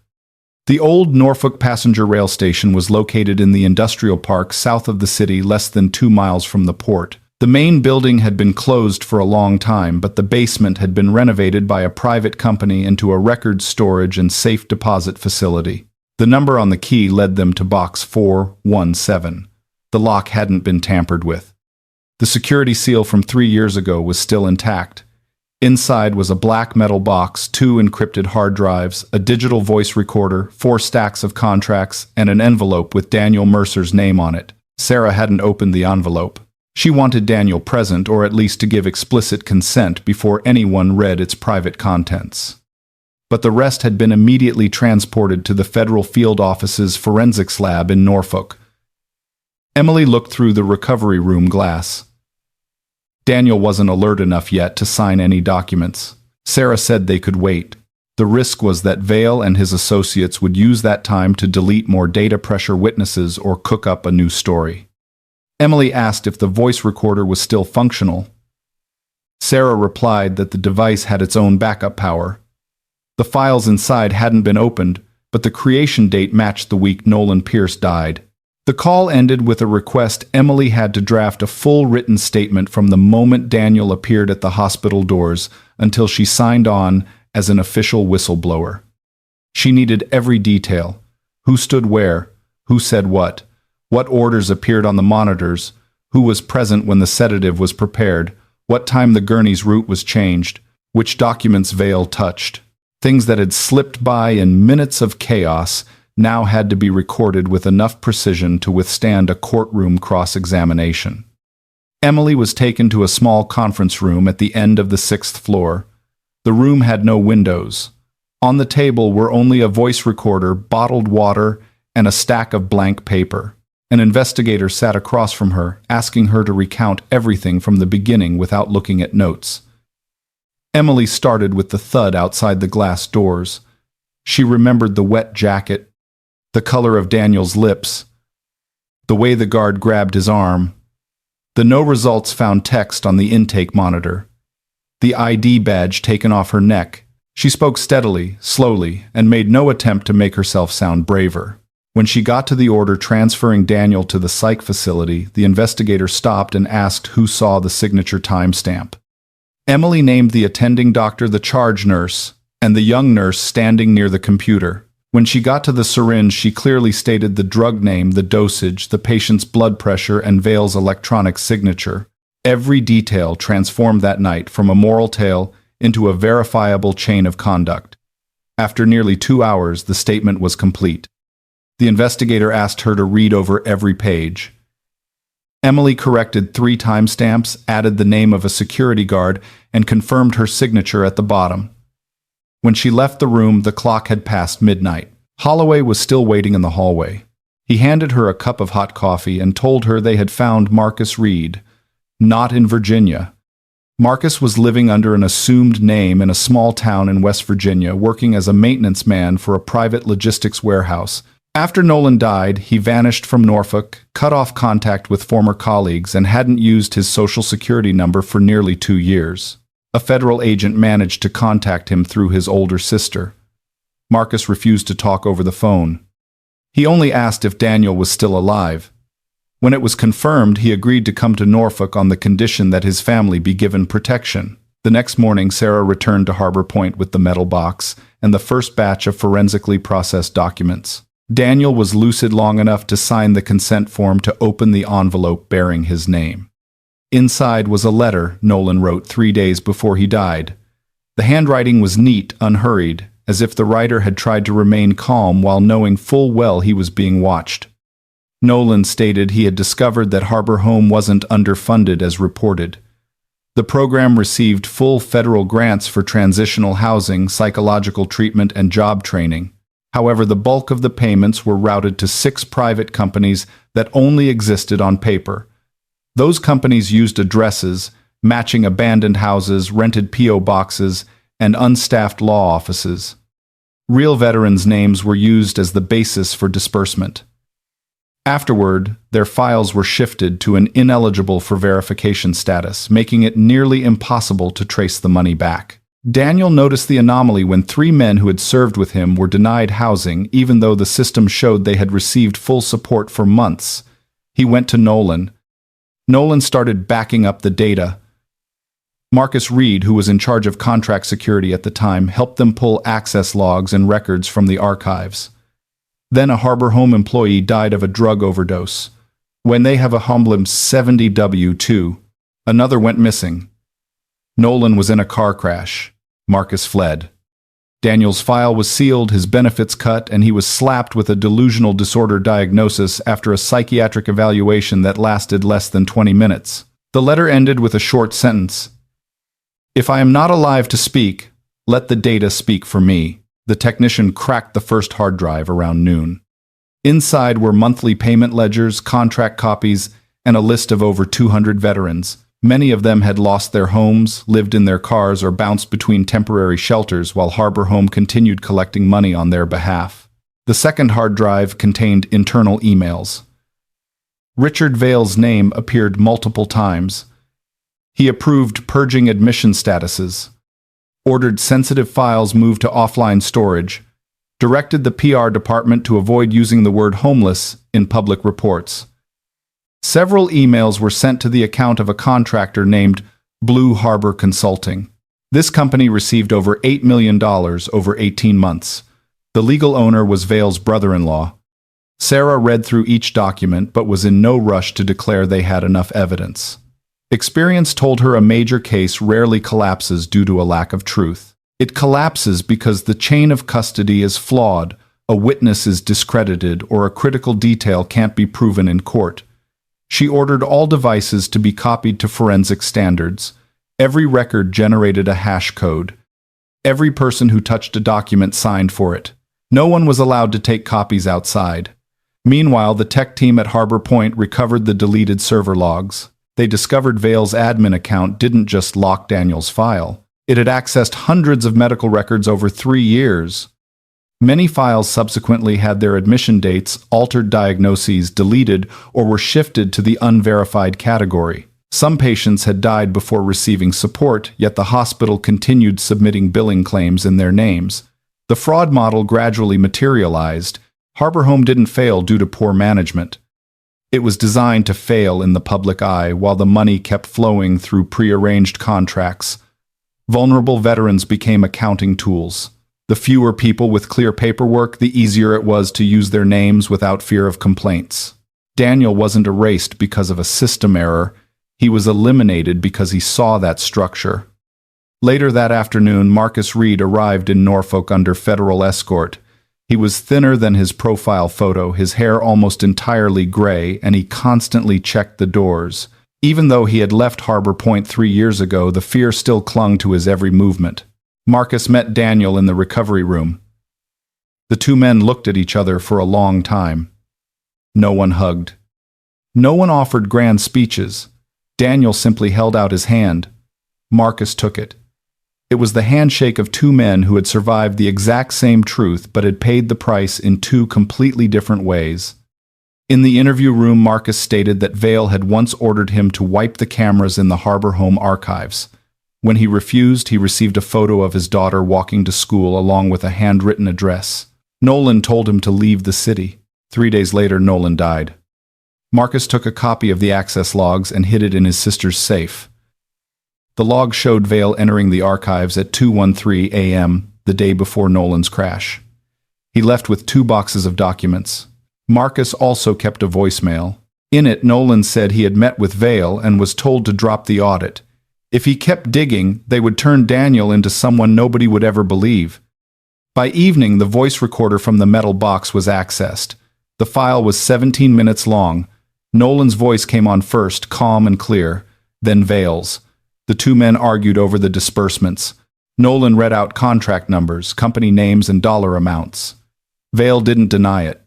The old Norfolk passenger rail station was located in the industrial park south of the city, less than 2 miles from the port. The main building had been closed for a long time, but the basement had been renovated by a private company into a record storage and safe deposit facility. The number on the key led them to box 417. The lock hadn't been tampered with. The security seal from 3 years ago was still intact. Inside was a black metal box, 2 encrypted hard drives, a digital voice recorder, 4 stacks of contracts, and an envelope with Daniel Mercer's name on it. Sarah hadn't opened the envelope. She wanted Daniel present, or at least to give explicit consent before anyone read its private contents. But the rest had been immediately transported to the Federal Field Office's forensics lab in Norfolk. Emily looked through the recovery room glass. Daniel wasn't alert enough yet to sign any documents. Sarah said they could wait. The risk was that Vale and his associates would use that time to delete more data pressure witnesses or cook up a new story. Emily asked if the voice recorder was still functional. Sarah replied that the device had its own backup power. The files inside hadn't been opened, but the creation date matched the week Nolan Pierce died. The call ended with a request Emily had to draft a full written statement from the moment Daniel appeared at the hospital doors until she signed on as an official whistleblower. She needed every detail: who stood where, who said what orders appeared on the monitors, who was present when the sedative was prepared, what time the gurney's route was changed, which documents Vale touched. Things that had slipped by in minutes of chaos now had to be recorded with enough precision to withstand a courtroom cross-examination. Emily was taken to a small conference room at the end of the 6th floor. The room had no windows. On the table were only a voice recorder, bottled water, and a stack of blank paper. An investigator sat across from her, asking her to recount everything from the beginning without looking at notes. Emily started with the thud outside the glass doors. She remembered the wet jacket, the color of Daniel's lips, the way the guard grabbed his arm, the no results found text on the intake monitor, the ID badge taken off her neck. She spoke steadily, slowly, and made no attempt to make herself sound braver. When she got to the order transferring Daniel to the psych facility, the investigator stopped and asked who saw the signature timestamp. Emily named the attending doctor, the charge nurse, and the young nurse standing near the computer. When she got to the syringe, she clearly stated the drug name, the dosage, the patient's blood pressure, and Vale's electronic signature. Every detail transformed that night from a moral tale into a verifiable chain of conduct. After nearly 2 hours, the statement was complete. The investigator asked her to read over every page. Emily corrected 3 timestamps, added the name of a security guard, and confirmed her signature at the bottom. When she left the room, the clock had passed midnight. Holloway was still waiting in the hallway. He handed her a cup of hot coffee and told her they had found Marcus Reed, not in Virginia. Marcus was living under an assumed name in a small town in West Virginia, working as a maintenance man for a private logistics warehouse. After Nolan died, he vanished from Norfolk, cut off contact with former colleagues, and hadn't used his social security number for nearly 2 years. A federal agent managed to contact him through his older sister. Marcus refused to talk over the phone. He only asked if Daniel was still alive. When it was confirmed, he agreed to come to Norfolk on the condition that his family be given protection. The next morning, Sarah returned to Harbor Point with the metal box and the first batch of forensically processed documents. Daniel was lucid long enough to sign the consent form to open the envelope bearing his name. Inside was a letter Nolan wrote 3 days before he died. The handwriting was neat, unhurried, as if the writer had tried to remain calm while knowing full well he was being watched. Nolan stated he had discovered that Harbor Home wasn't underfunded as reported. The program received full federal grants for transitional housing, psychological treatment, and job training. However, the bulk of the payments were routed to 6 private companies that only existed on paper. Those companies used addresses, matching abandoned houses, rented P.O. boxes, and unstaffed law offices. Real veterans' names were used as the basis for disbursement. Afterward, their files were shifted to an ineligible for verification status, making it nearly impossible to trace the money back. Daniel noticed the anomaly when 3 men who had served with him were denied housing, even though the system showed they had received full support for months. He went to Nolan. Nolan started backing up the data. Marcus Reed, who was in charge of contract security at the time, helped them pull access logs and records from the archives. Then a Harbor Home employee died of a drug overdose. When they have a Homblem 70W2, another went missing. Nolan was in a car crash. Marcus fled. Daniel's file was sealed, his benefits cut, and he was slapped with a delusional disorder diagnosis after a psychiatric evaluation that lasted less than 20 minutes. The letter ended with a short sentence. "If I am not alive to speak, let the data speak for me." The technician cracked the first hard drive around noon. Inside were monthly payment ledgers, contract copies, and a list of over 200 veterans. Many of them had lost their homes, lived in their cars, or bounced between temporary shelters while Harbor Home continued collecting money on their behalf. The second hard drive contained internal emails. Richard Vale's name appeared multiple times. He approved purging admission statuses, ordered sensitive files moved to offline storage, directed the PR department to avoid using the word homeless in public reports. Several emails were sent to the account of a contractor named Blue Harbor Consulting. This company received over $8 million over 18 months. The legal owner was Vale's brother-in-law. Sarah read through each document but was in no rush to declare they had enough evidence. Experience told her a major case rarely collapses due to a lack of truth. It collapses because the chain of custody is flawed, a witness is discredited, or a critical detail can't be proven in court. She ordered all devices to be copied to forensic standards. Every record generated a hash code. Every person who touched a document signed for it. No one was allowed to take copies outside. Meanwhile, the tech team at Harbor Point recovered the deleted server logs. They discovered Vale's admin account didn't just lock Daniel's file. It had accessed hundreds of medical records over 3 years. Many files subsequently had their admission dates, altered diagnoses, deleted, or were shifted to the unverified category. Some patients had died before receiving support, yet the hospital continued submitting billing claims in their names. The fraud model gradually materialized. Harbor Home didn't fail due to poor management. It was designed to fail in the public eye while the money kept flowing through prearranged contracts. Vulnerable veterans became accounting tools. The fewer people with clear paperwork, the easier it was to use their names without fear of complaints. Daniel wasn't erased because of a system error. He was eliminated because he saw that structure. Later that afternoon, Marcus Reed arrived in Norfolk under federal escort. He was thinner than his profile photo, his hair almost entirely gray, and he constantly checked the doors. Even though he had left Harbor Point 3 years ago, the fear still clung to his every movement. Marcus met Daniel in the recovery room. The two men looked at each other for a long time. No one hugged. No one offered grand speeches. Daniel simply held out his hand. Marcus took it. It was the handshake of two men who had survived the exact same truth but had paid the price in two completely different ways. In the interview room, Marcus stated that Vale had once ordered him to wipe the cameras in the Harbor Home archives. When he refused, he received a photo of his daughter walking to school along with a handwritten address. Nolan told him to leave the city. 3 days later, Nolan died. Marcus took a copy of the access logs and hid it in his sister's safe. The log showed Vale entering the archives at 2:13 a.m., the day before Nolan's crash. He left with 2 boxes of documents. Marcus also kept a voicemail. In it, Nolan said he had met with Vale and was told to drop the audit. If he kept digging, they would turn Daniel into someone nobody would ever believe. By evening, the voice recorder from the metal box was accessed. The file was 17 minutes long. Nolan's voice came on first, calm and clear, then Vale's. The two men argued over the disbursements. Nolan read out contract numbers, company names, and dollar amounts. Vale didn't deny it.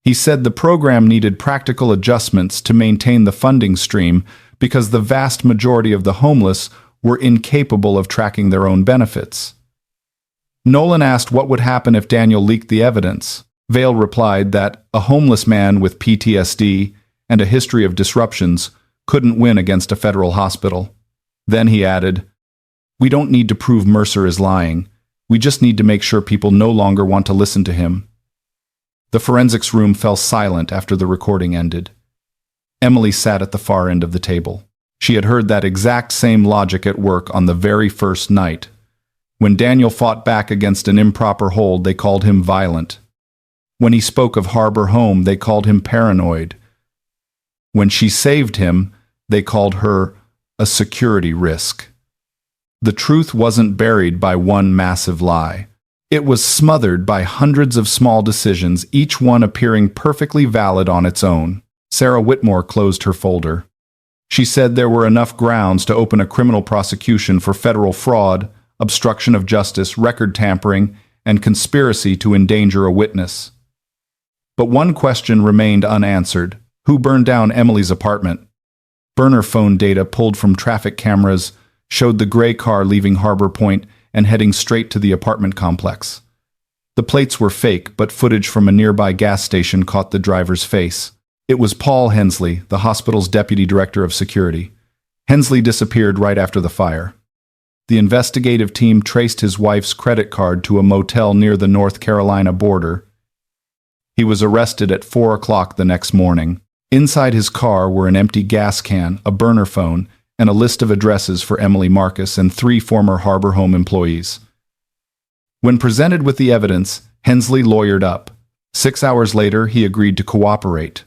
He said the program needed practical adjustments to maintain the funding stream because the vast majority of the homeless were incapable of tracking their own benefits. Nolan asked what would happen if Daniel leaked the evidence. Vale replied that a homeless man with PTSD and a history of disruptions couldn't win against a federal hospital. Then he added, "We don't need to prove Mercer is lying. We just need to make sure people no longer want to listen to him." The forensics room fell silent after the recording ended. Emily sat at the far end of the table. She had heard that exact same logic at work on the very first night. When Daniel fought back against an improper hold, they called him violent. When he spoke of Harbor Home, they called him paranoid. When she saved him, they called her a security risk. The truth wasn't buried by one massive lie. It was smothered by hundreds of small decisions, each one appearing perfectly valid on its own. Sarah Whitmore closed her folder. She said there were enough grounds to open a criminal prosecution for federal fraud, obstruction of justice, record tampering, and conspiracy to endanger a witness. But one question remained unanswered. Who burned down Emily's apartment? Burner phone data pulled from traffic cameras showed the gray car leaving Harbor Point and heading straight to the apartment complex. The plates were fake, but footage from a nearby gas station caught the driver's face. It was Paul Hensley, the hospital's deputy director of security. Hensley disappeared right after the fire. The investigative team traced his wife's credit card to a motel near the North Carolina border. He was arrested at 4 o'clock the next morning. Inside his car were an empty gas can, a burner phone, and a list of addresses for Emily Marcus and 3 former Harbor Home employees. When presented with the evidence, Hensley lawyered up. 6 hours later, he agreed to cooperate.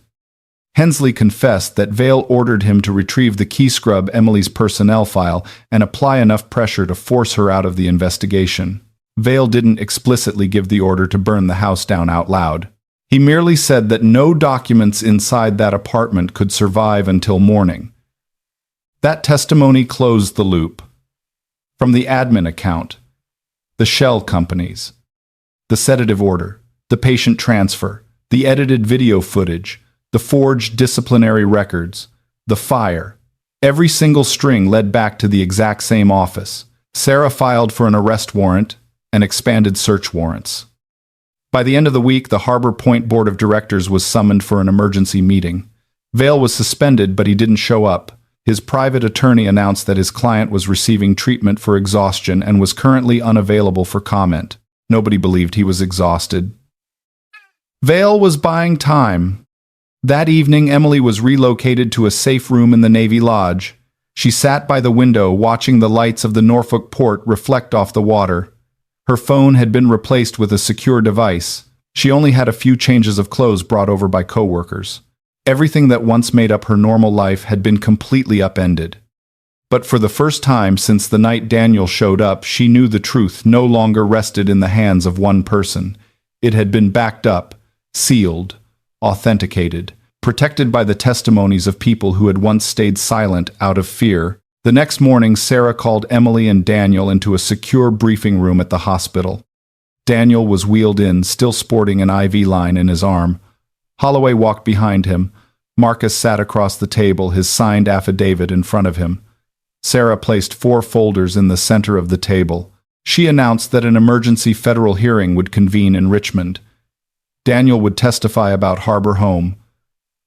Hensley confessed that Vale ordered him to retrieve the key scrub Emily's personnel file and apply enough pressure to force her out of the investigation. Vale didn't explicitly give the order to burn the house down out loud. He merely said that no documents inside that apartment could survive until morning. That testimony closed the loop. From the admin account, the shell companies, the sedative order, the patient transfer, the edited video footage, the forged disciplinary records, the fire. Every single string led back to the exact same office. Sarah filed for an arrest warrant and expanded search warrants. By the end of the week, the Harbor Point Board of Directors was summoned for an emergency meeting. Vale was suspended, but he didn't show up. His private attorney announced that his client was receiving treatment for exhaustion and was currently unavailable for comment. Nobody believed he was exhausted. Vale was buying time. That evening, Emily was relocated to a safe room in the Navy Lodge. She sat by the window, watching the lights of the Norfolk port reflect off the water. Her phone had been replaced with a secure device. She only had a few changes of clothes brought over by coworkers. Everything that once made up her normal life had been completely upended. But for the first time since the night Daniel showed up, she knew the truth no longer rested in the hands of one person. It had been backed up, sealed, authenticated, protected by the testimonies of people who had once stayed silent out of fear. The next morning, Sarah called Emily and Daniel into a secure briefing room at the hospital. Daniel was wheeled in, still sporting an IV line in his arm. Holloway walked behind him. Marcus sat across the table, his signed affidavit in front of him. Sarah placed 4 folders in the center of the table. She announced that an emergency federal hearing would convene in Richmond. Daniel would testify about Harbor Home.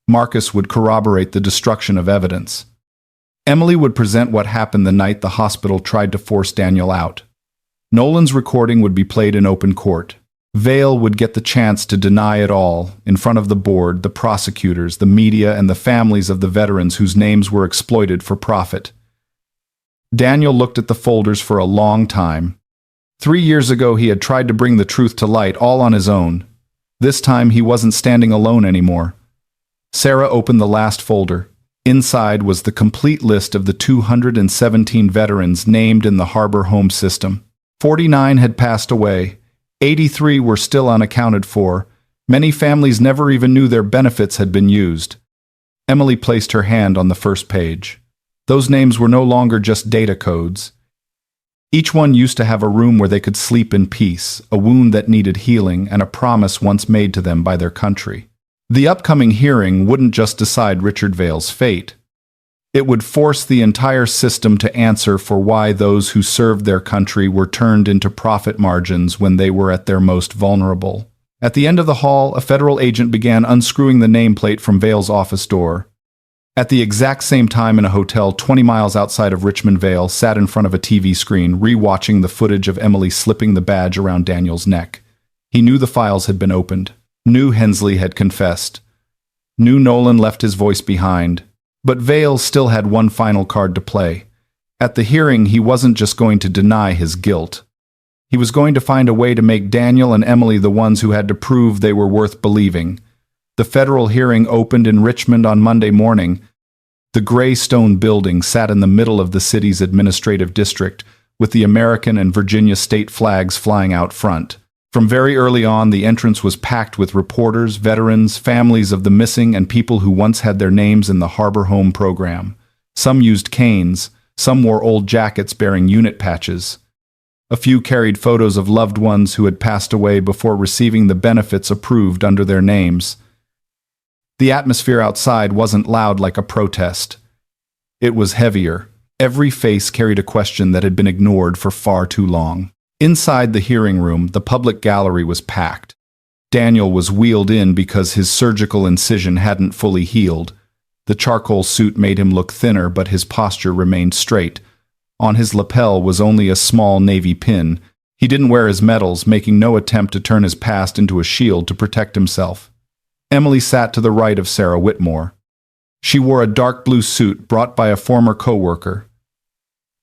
Marcus would corroborate the destruction of evidence. Emily would present what happened the night the hospital tried to force Daniel out. Nolan's recording would be played in open court. Vale would get the chance to deny it all in front of the board, the prosecutors, the media, and the families of the veterans whose names were exploited for profit. Daniel looked at the folders for a long time. 3 years ago, he had tried to bring the truth to light all on his own. This time, he wasn't standing alone anymore. Sarah opened the last folder. Inside was the complete list of the 217 veterans named in the Harbor Home system. 49 had passed away. 83 were still unaccounted for. Many families never even knew their benefits had been used. Emily placed her hand on the first page. Those names were no longer just data codes. Each one used to have a room where they could sleep in peace, a wound that needed healing, and a promise once made to them by their country. The upcoming hearing wouldn't just decide Richard Vale's fate. It would force the entire system to answer for why those who served their country were turned into profit margins when they were at their most vulnerable. At the end of the hall, a federal agent began unscrewing the nameplate from Vale's office door. At the exact same time, in a hotel 20 miles outside of Richmond, Vale sat in front of a TV screen, re-watching the footage of Emily slipping the badge around Daniel's neck. He knew the files had been opened. Knew Hensley had confessed. Knew Nolan left his voice behind. But Vale still had one final card to play. At the hearing, he wasn't just going to deny his guilt. He was going to find a way to make Daniel and Emily the ones who had to prove they were worth believing. The federal hearing opened in Richmond on Monday morning. The gray stone building sat in the middle of the city's administrative district, with the American and Virginia state flags flying out front. From very early on, the entrance was packed with reporters, veterans, families of the missing, and people who once had their names in the Harbor Home program. Some used canes, some wore old jackets bearing unit patches. A few carried photos of loved ones who had passed away before receiving the benefits approved under their names. The atmosphere outside wasn't loud like a protest. It was heavier. Every face carried a question that had been ignored for far too long. Inside the hearing room, the public gallery was packed. Daniel was wheeled in because his surgical incision hadn't fully healed. The charcoal suit made him look thinner, but his posture remained straight. On his lapel was only a small navy pin. He didn't wear his medals, making no attempt to turn his past into a shield to protect himself. Emily sat to the right of Sarah Whitmore. She wore a dark blue suit brought by a former co-worker.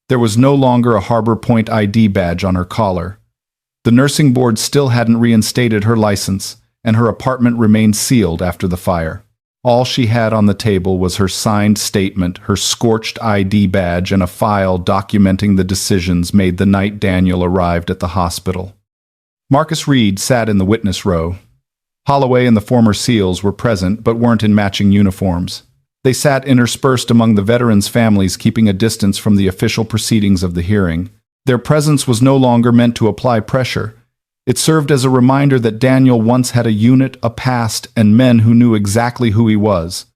There was no longer a Harbor Point ID badge on her collar. The nursing board still hadn't reinstated her license, and her apartment remained sealed after the fire. All she had on the table was her signed statement, her scorched ID badge, and a file documenting the decisions made the night Daniel arrived at the hospital. Marcus Reed sat in the witness row. Holloway and the former SEALs were present but weren't in matching uniforms. They sat interspersed among the veterans' families, keeping a distance from the official proceedings of the hearing. Their presence was no longer meant to apply pressure. It served as a reminder that Daniel once had a unit, a past, and men who knew exactly who he was.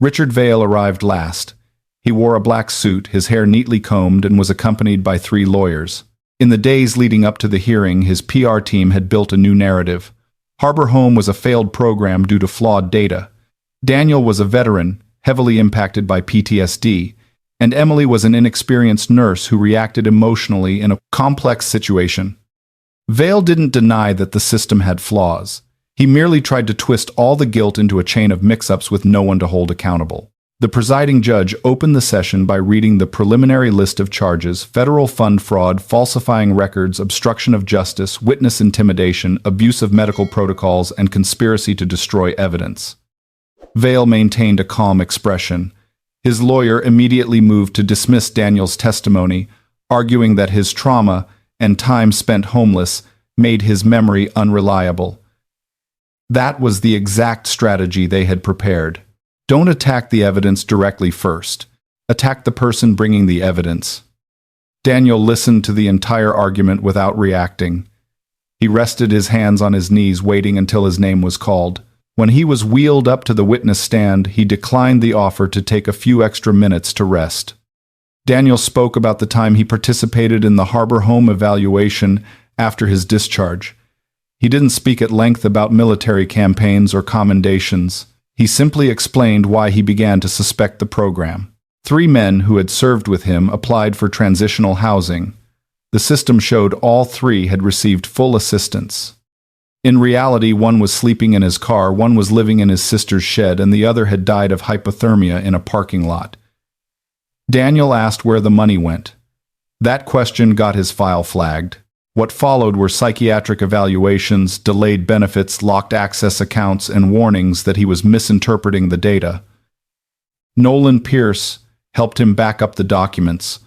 Richard Vale arrived last. He wore a black suit, his hair neatly combed, and was accompanied by 3 lawyers. In the days leading up to the hearing, his PR team had built a new narrative. Harbor Home was a failed program due to flawed data. Daniel was a veteran, heavily impacted by PTSD, and Emily was an inexperienced nurse who reacted emotionally in a complex situation. Vale didn't deny that the system had flaws. He merely tried to twist all the guilt into a chain of mix-ups with no one to hold accountable. The presiding judge opened the session by reading the preliminary list of charges: federal fund fraud, falsifying records, obstruction of justice, witness intimidation, abuse of medical protocols, and conspiracy to destroy evidence. Vale maintained a calm expression. His lawyer immediately moved to dismiss Daniel's testimony, arguing that his trauma and time spent homeless made his memory unreliable. That was the exact strategy they had prepared. Don't attack the evidence directly first. Attack the person bringing the evidence. Daniel listened to the entire argument without reacting. He rested his hands on his knees, waiting until his name was called. When he was wheeled up to the witness stand, he declined the offer to take a few extra minutes to rest. Daniel spoke about the time he participated in the Harbor Home evaluation after his discharge. He didn't speak at length about military campaigns or commendations. He simply explained why he began to suspect the program. 3 men who had served with him applied for transitional housing. The system showed all 3 had received full assistance. In reality, one was sleeping in his car, one was living in his sister's shed, and the other had died of hypothermia in a parking lot. Daniel asked where the money went. That question got his file flagged. What followed were psychiatric evaluations, delayed benefits, locked access accounts, and warnings that he was misinterpreting the data. Nolan Pierce helped him back up the documents.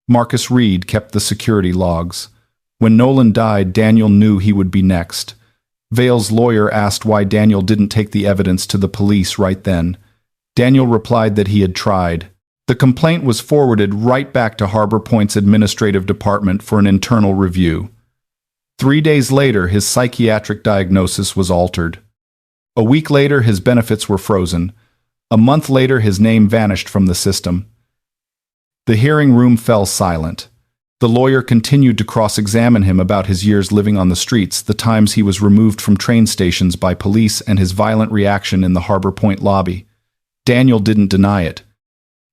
Marcus Reed kept the security logs. When Nolan died, Daniel knew he would be next. Vale's lawyer asked why Daniel didn't take the evidence to the police right then. Daniel replied that he had tried. The complaint was forwarded right back to Harbor Point's administrative department for an internal review. 3 days later, his psychiatric diagnosis was altered. A week later, his benefits were frozen. A month later, his name vanished from the system. The hearing room fell silent. The lawyer continued to cross-examine him about his years living on the streets, the times he was removed from train stations by police, and his violent reaction in the Harbor Point lobby. Daniel didn't deny it.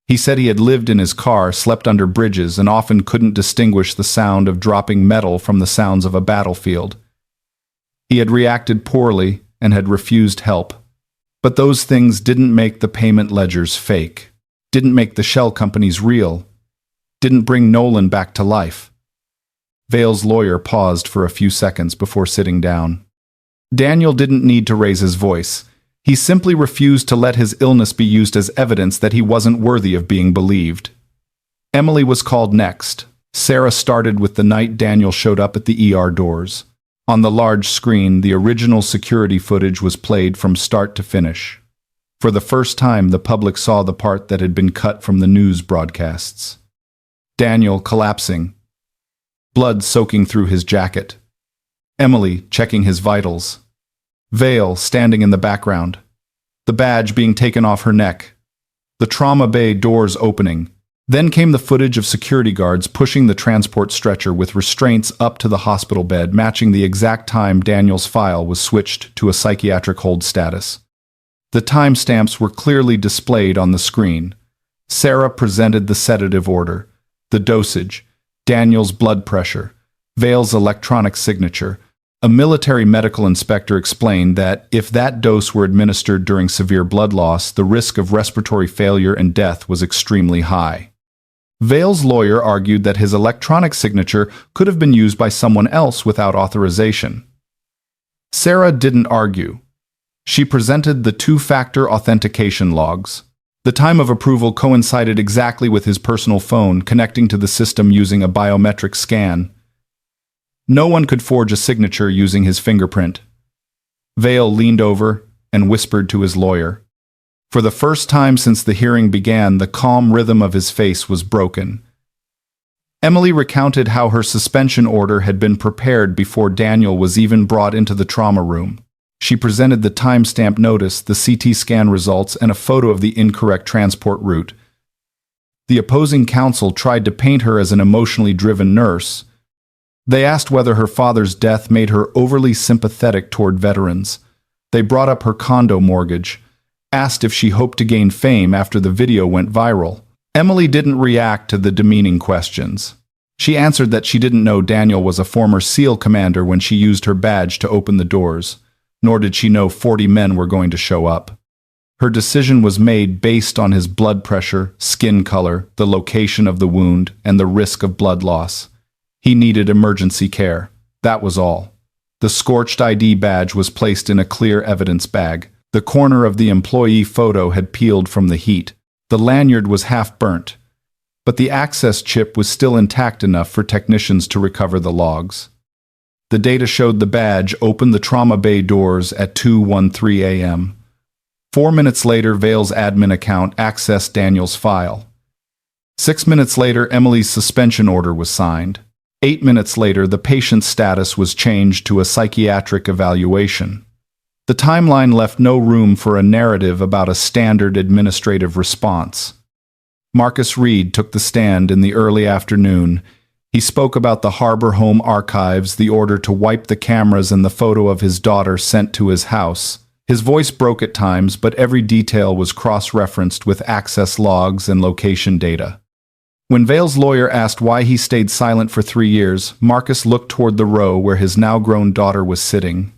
He said he had lived in his car, slept under bridges, and often couldn't distinguish the sound of dropping metal from the sounds of a battlefield. He had reacted poorly and had refused help. But those things didn't make the payment ledgers fake, didn't make the shell companies real, didn't bring Nolan back to life. Vale's lawyer paused for a few seconds before sitting down. Daniel didn't need to raise his voice. He simply refused to let his illness be used as evidence that he wasn't worthy of being believed. Emily was called next. Sarah started with the night Daniel showed up at the ER doors. On the large screen, the original security footage was played from start to finish. For the first time, the public saw the part that had been cut from the news broadcasts. Daniel collapsing, blood soaking through his jacket. Emily checking his vitals. Vale standing in the background. The badge being taken off her neck. The trauma bay doors opening. Then came the footage of security guards pushing the transport stretcher with restraints up to the hospital bed, matching the exact time Daniel's file was switched to a psychiatric hold status. The timestamps were clearly displayed on the screen. Sarah presented the sedative order, the dosage, Daniel's blood pressure, Vale's electronic signature. A military medical inspector explained that if that dose were administered during severe blood loss, the risk of respiratory failure and death was extremely high. Vale's lawyer argued that his electronic signature could have been used by someone else without authorization. Sarah didn't argue. She presented the two-factor authentication logs. The time of approval coincided exactly with his personal phone connecting to the system using a biometric scan. No one could forge a signature using his fingerprint. Vale leaned over and whispered to his lawyer. For the first time since the hearing began, the calm rhythm of his face was broken. Emily recounted how her suspension order had been prepared before Daniel was even brought into the trauma room. She presented the timestamp notice, the CT scan results, and a photo of the incorrect transport route. The opposing counsel tried to paint her as an emotionally driven nurse. They asked whether her father's death made her overly sympathetic toward veterans. They brought up her condo mortgage, asked if she hoped to gain fame after the video went viral. Emily didn't react to the demeaning questions. She answered that she didn't know Daniel was a former SEAL commander when she used her badge to open the doors, nor did she know 40 men were going to show up. Her decision was made based on his blood pressure, skin color, the location of the wound, and the risk of blood loss. He needed emergency care. That was all. The scorched ID badge was placed in a clear evidence bag. The corner of the employee photo had peeled from the heat. The lanyard was half burnt, but the access chip was still intact enough for technicians to recover the logs. The data showed the badge opened the trauma bay doors at 2:13 a.m. 4 minutes later, Vale's admin account accessed Daniel's file. 6 minutes later, Emily's suspension order was signed. 8 minutes later, the patient's status was changed to a psychiatric evaluation. The timeline left no room for a narrative about a standard administrative response. Marcus Reed took the stand in the early afternoon. He spoke about the Harbor Home archives, the order to wipe the cameras, and the photo of his daughter sent to his house. His voice broke at times, but every detail was cross-referenced with access logs and location data. When Vale's lawyer asked why he stayed silent for 3 years, Marcus looked toward the row where his now-grown daughter was sitting.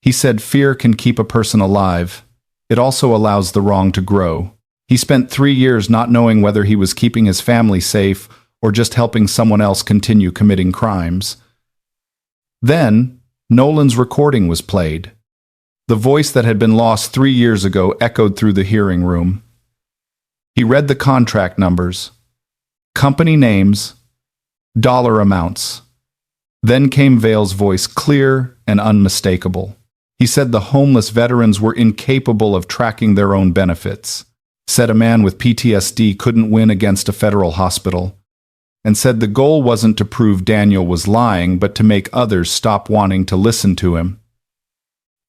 He said fear can keep a person alive. It also allows the wrong to grow. He spent 3 years not knowing whether he was keeping his family safe or just helping someone else continue committing crimes. Then, Nolan's recording was played. The voice that had been lost 3 years ago echoed through the hearing room. He read the contract numbers, company names, dollar amounts. Then came Vale's voice, clear and unmistakable. He said the homeless veterans were incapable of tracking their own benefits, said a man with PTSD couldn't win against a federal hospital, and said the goal wasn't to prove Daniel was lying, but to make others stop wanting to listen to him.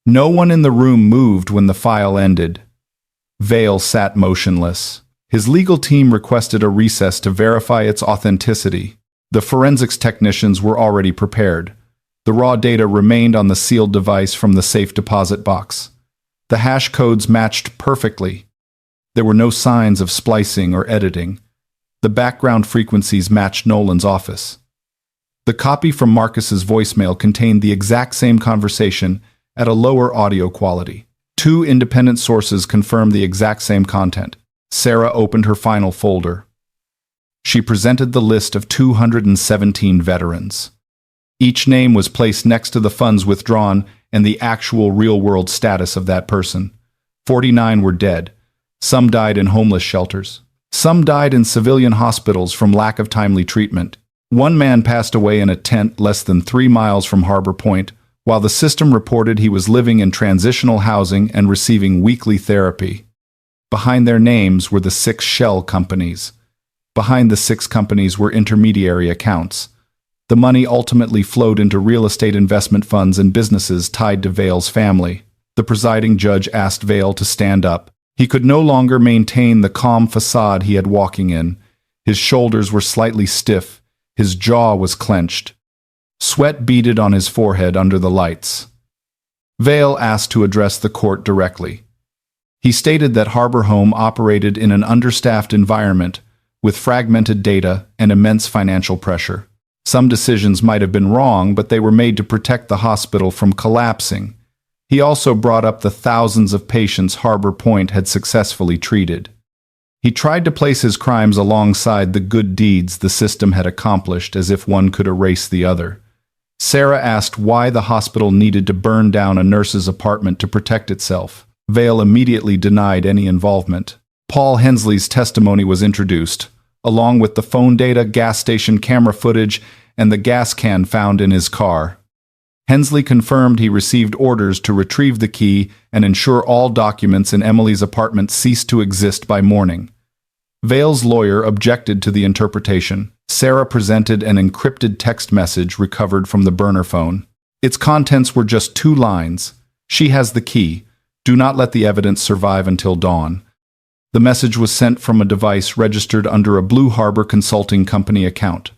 No one in the room moved when the file ended. Vale sat motionless. His legal team requested a recess to verify its authenticity. The forensics technicians were already prepared. The raw data remained on the sealed device from the safe deposit box. The hash codes matched perfectly. There were no signs of splicing or editing. The background frequencies matched Nolan's office. The copy from Marcus's voicemail contained the exact same conversation at a lower audio quality. 2 independent sources confirmed the exact same content. Sarah opened her final folder. She presented the list of 217 veterans. Each name was placed next to the funds withdrawn and the actual real-world status of that person. 49 were dead. Some died in homeless shelters. Some died in civilian hospitals from lack of timely treatment. One man passed away in a tent less than 3 miles from Harbor Point, while the system reported he was living in transitional housing and receiving weekly therapy. Behind their names were the 6 shell companies. Behind the 6 companies were intermediary accounts. The money ultimately flowed into real estate investment funds and businesses tied to Vale's family. The presiding judge asked Vale to stand up. He could no longer maintain the calm facade he had walking in. His shoulders were slightly stiff. His jaw was clenched. Sweat beaded on his forehead under the lights. Vale asked to address the court directly. He stated that Harbor Home operated in an understaffed environment with fragmented data and immense financial pressure. Some decisions might have been wrong, but they were made to protect the hospital from collapsing. He also brought up the thousands of patients Harbor Point had successfully treated. He tried to place his crimes alongside the good deeds the system had accomplished, as if one could erase the other. Sarah asked why the hospital needed to burn down a nurse's apartment to protect itself. Vale immediately denied any involvement. Paul Hensley's testimony was introduced, along with the phone data, gas station camera footage, and the gas can found in his car. Hensley confirmed he received orders to retrieve the key and ensure all documents in Emily's apartment ceased to exist by morning. Vale's lawyer objected to the interpretation. Sarah presented an encrypted text message recovered from the burner phone. Its contents were just 2 lines. "She has the key. Do not let the evidence survive until dawn." The message was sent from a device registered under a Blue Harbor Consulting Company account.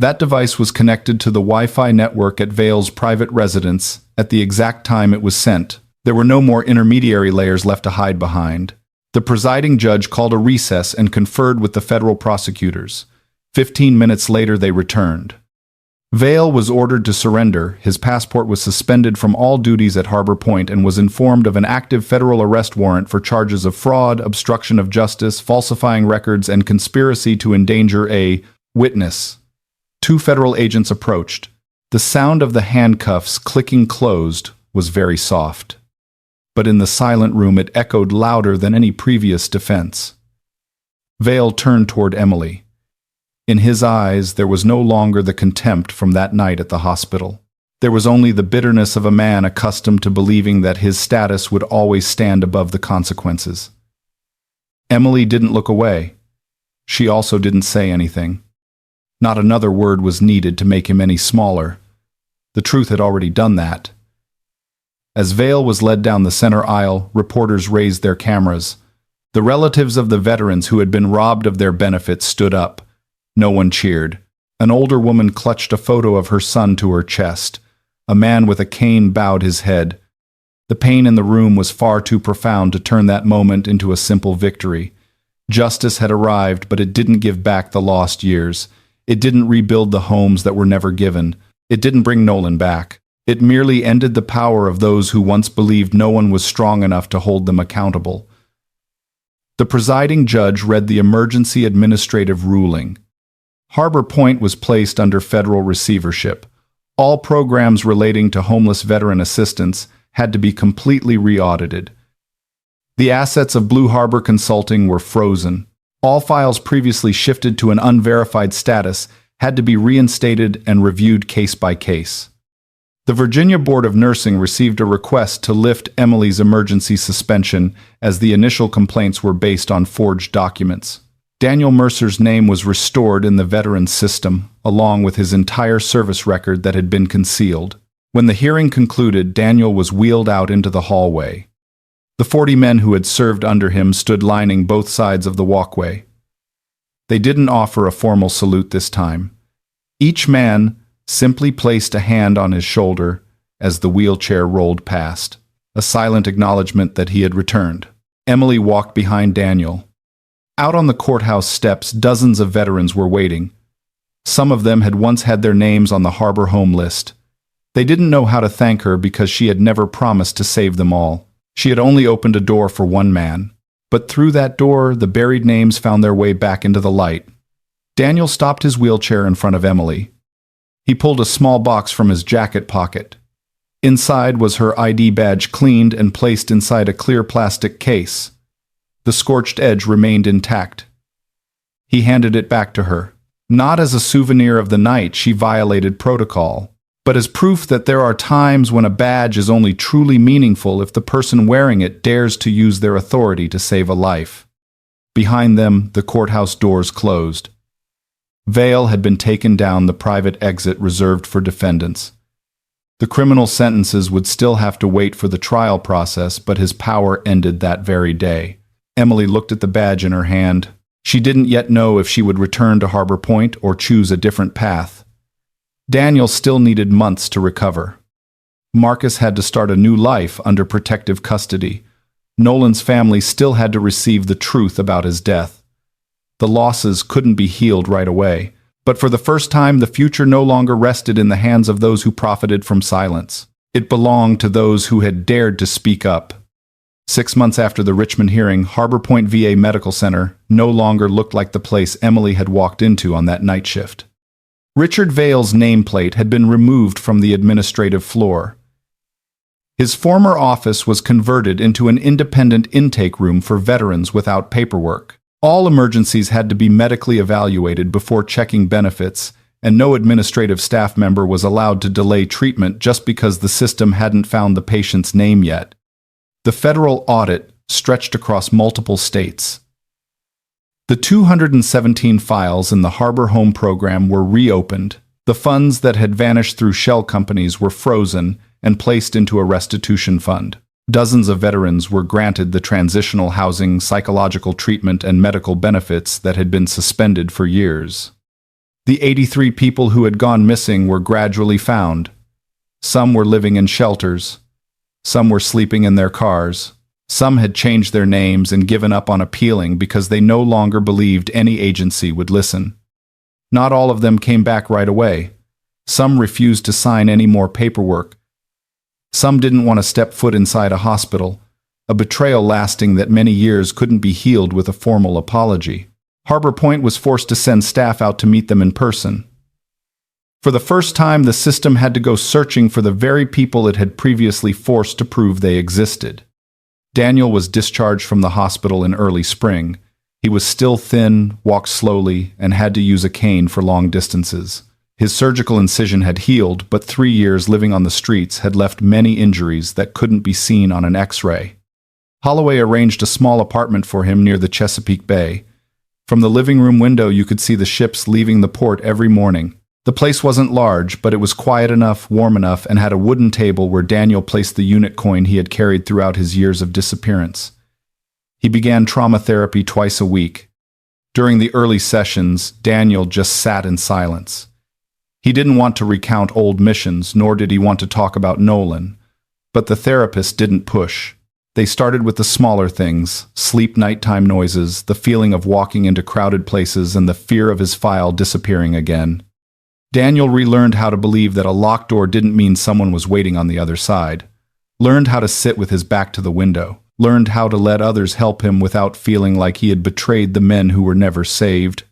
That device was connected to the Wi-Fi network at Vale's private residence at the exact time it was sent. There were no more intermediary layers left to hide behind. The presiding judge called a recess and conferred with the federal prosecutors. 15 minutes later, they returned. Vale was ordered to surrender. His passport was suspended from all duties at Harbor Point and was informed of an active federal arrest warrant for charges of fraud, obstruction of justice, falsifying records, and conspiracy to endanger a witness. 2 federal agents approached. The sound of the handcuffs clicking closed was very soft. But in the silent room it echoed louder than any previous defense. Vale turned toward Emily. In his eyes there was no longer the contempt from that night at the hospital. There was only the bitterness of a man accustomed to believing that his status would always stand above the consequences. Emily didn't look away. She also didn't say anything. Not another word was needed to make him any smaller. The truth had already done that. As Vale was led down the center aisle, reporters raised their cameras. The relatives of the veterans who had been robbed of their benefits stood up. No one cheered. An older woman clutched a photo of her son to her chest. A man with a cane bowed his head. The pain in the room was far too profound to turn that moment into a simple victory. Justice had arrived, but it didn't give back the lost years. It didn't rebuild the homes that were never given. It didn't bring Nolan back. It merely ended the power of those who once believed no one was strong enough to hold them accountable. The presiding judge read the emergency administrative ruling. Harbor Point was placed under federal receivership. All programs relating to homeless veteran assistance had to be completely re-audited. The assets of Blue Harbor Consulting were frozen. All files previously shifted to an unverified status had to be reinstated and reviewed case by case. The Virginia Board of Nursing received a request to lift Emily's emergency suspension as the initial complaints were based on forged documents. Daniel Mercer's name was restored in the veterans system, along with his entire service record that had been concealed. When the hearing concluded, Daniel was wheeled out into the hallway. The 40 men who had served under him stood lining both sides of the walkway. They didn't offer a formal salute this time. Each man simply placed a hand on his shoulder as the wheelchair rolled past, a silent acknowledgement that he had returned. Emily walked behind Daniel. Out on the courthouse steps, dozens of veterans were waiting. Some of them had once had their names on the Harbor Home list. They didn't know how to thank her because she had never promised to save them all. She had only opened a door for one man. But through that door, the buried names found their way back into the light. Daniel stopped his wheelchair in front of Emily. He pulled a small box from his jacket pocket. Inside was her ID badge, cleaned and placed inside a clear plastic case. The scorched edge remained intact. He handed it back to her. Not as a souvenir of the night she violated protocol, but as proof that there are times when a badge is only truly meaningful if the person wearing it dares to use their authority to save a life. Behind them, the courthouse doors closed. Veil had been taken down the private exit reserved for defendants. The criminal sentences would still have to wait for the trial process, but his power ended that very day. Emily looked at the badge in her hand. She didn't yet know if she would return to Harbor Point or choose a different path. Daniel still needed months to recover. Marcus had to start a new life under protective custody. Nolan's family still had to receive the truth about his death. The losses couldn't be healed right away, but for the first time the future no longer rested in the hands of those who profited from silence. It belonged to those who had dared to speak up. 6 months after the Richmond hearing, Harbor Point VA Medical Center no longer looked like the place Emily had walked into on that night shift. Richard Veil's nameplate had been removed from the administrative floor. His former office was converted into an independent intake room for veterans without paperwork. All emergencies had to be medically evaluated before checking benefits, and no administrative staff member was allowed to delay treatment just because the system hadn't found the patient's name yet. The federal audit stretched across multiple states. The 217 files in the Harbor Home program were reopened. The funds that had vanished through shell companies were frozen and placed into a restitution fund. Dozens of veterans were granted the transitional housing, psychological treatment, and medical benefits that had been suspended for years. The 83 people who had gone missing were gradually found. Some were living in shelters. Some were sleeping in their cars. Some had changed their names and given up on appealing because they no longer believed any agency would listen. Not all of them came back right away. Some refused to sign any more paperwork. Some didn't want to step foot inside a hospital, a betrayal lasting that many years couldn't be healed with a formal apology. Harbor Point was forced to send staff out to meet them in person. For the first time, the system had to go searching for the very people it had previously forced to prove they existed. Daniel was discharged from the hospital in early spring. He was still thin, walked slowly, and had to use a cane for long distances. His surgical incision had healed, but 3 years living on the streets had left many injuries that couldn't be seen on an X-ray. Holloway arranged a small apartment for him near the Chesapeake Bay. From the living room window you could see the ships leaving the port every morning. The place wasn't large, but it was quiet enough, warm enough, and had a wooden table where Daniel placed the unit coin he had carried throughout his years of disappearance. He began trauma therapy twice a week. During the early sessions, Daniel just sat in silence. He didn't want to recount old missions, nor did he want to talk about Nolan. But the therapist didn't push. They started with the smaller things: sleep, nighttime noises, the feeling of walking into crowded places, and the fear of his file disappearing again. Daniel relearned how to believe that a locked door didn't mean someone was waiting on the other side. Learned how to sit with his back to the window. Learned how to let others help him without feeling like he had betrayed the men who were never saved.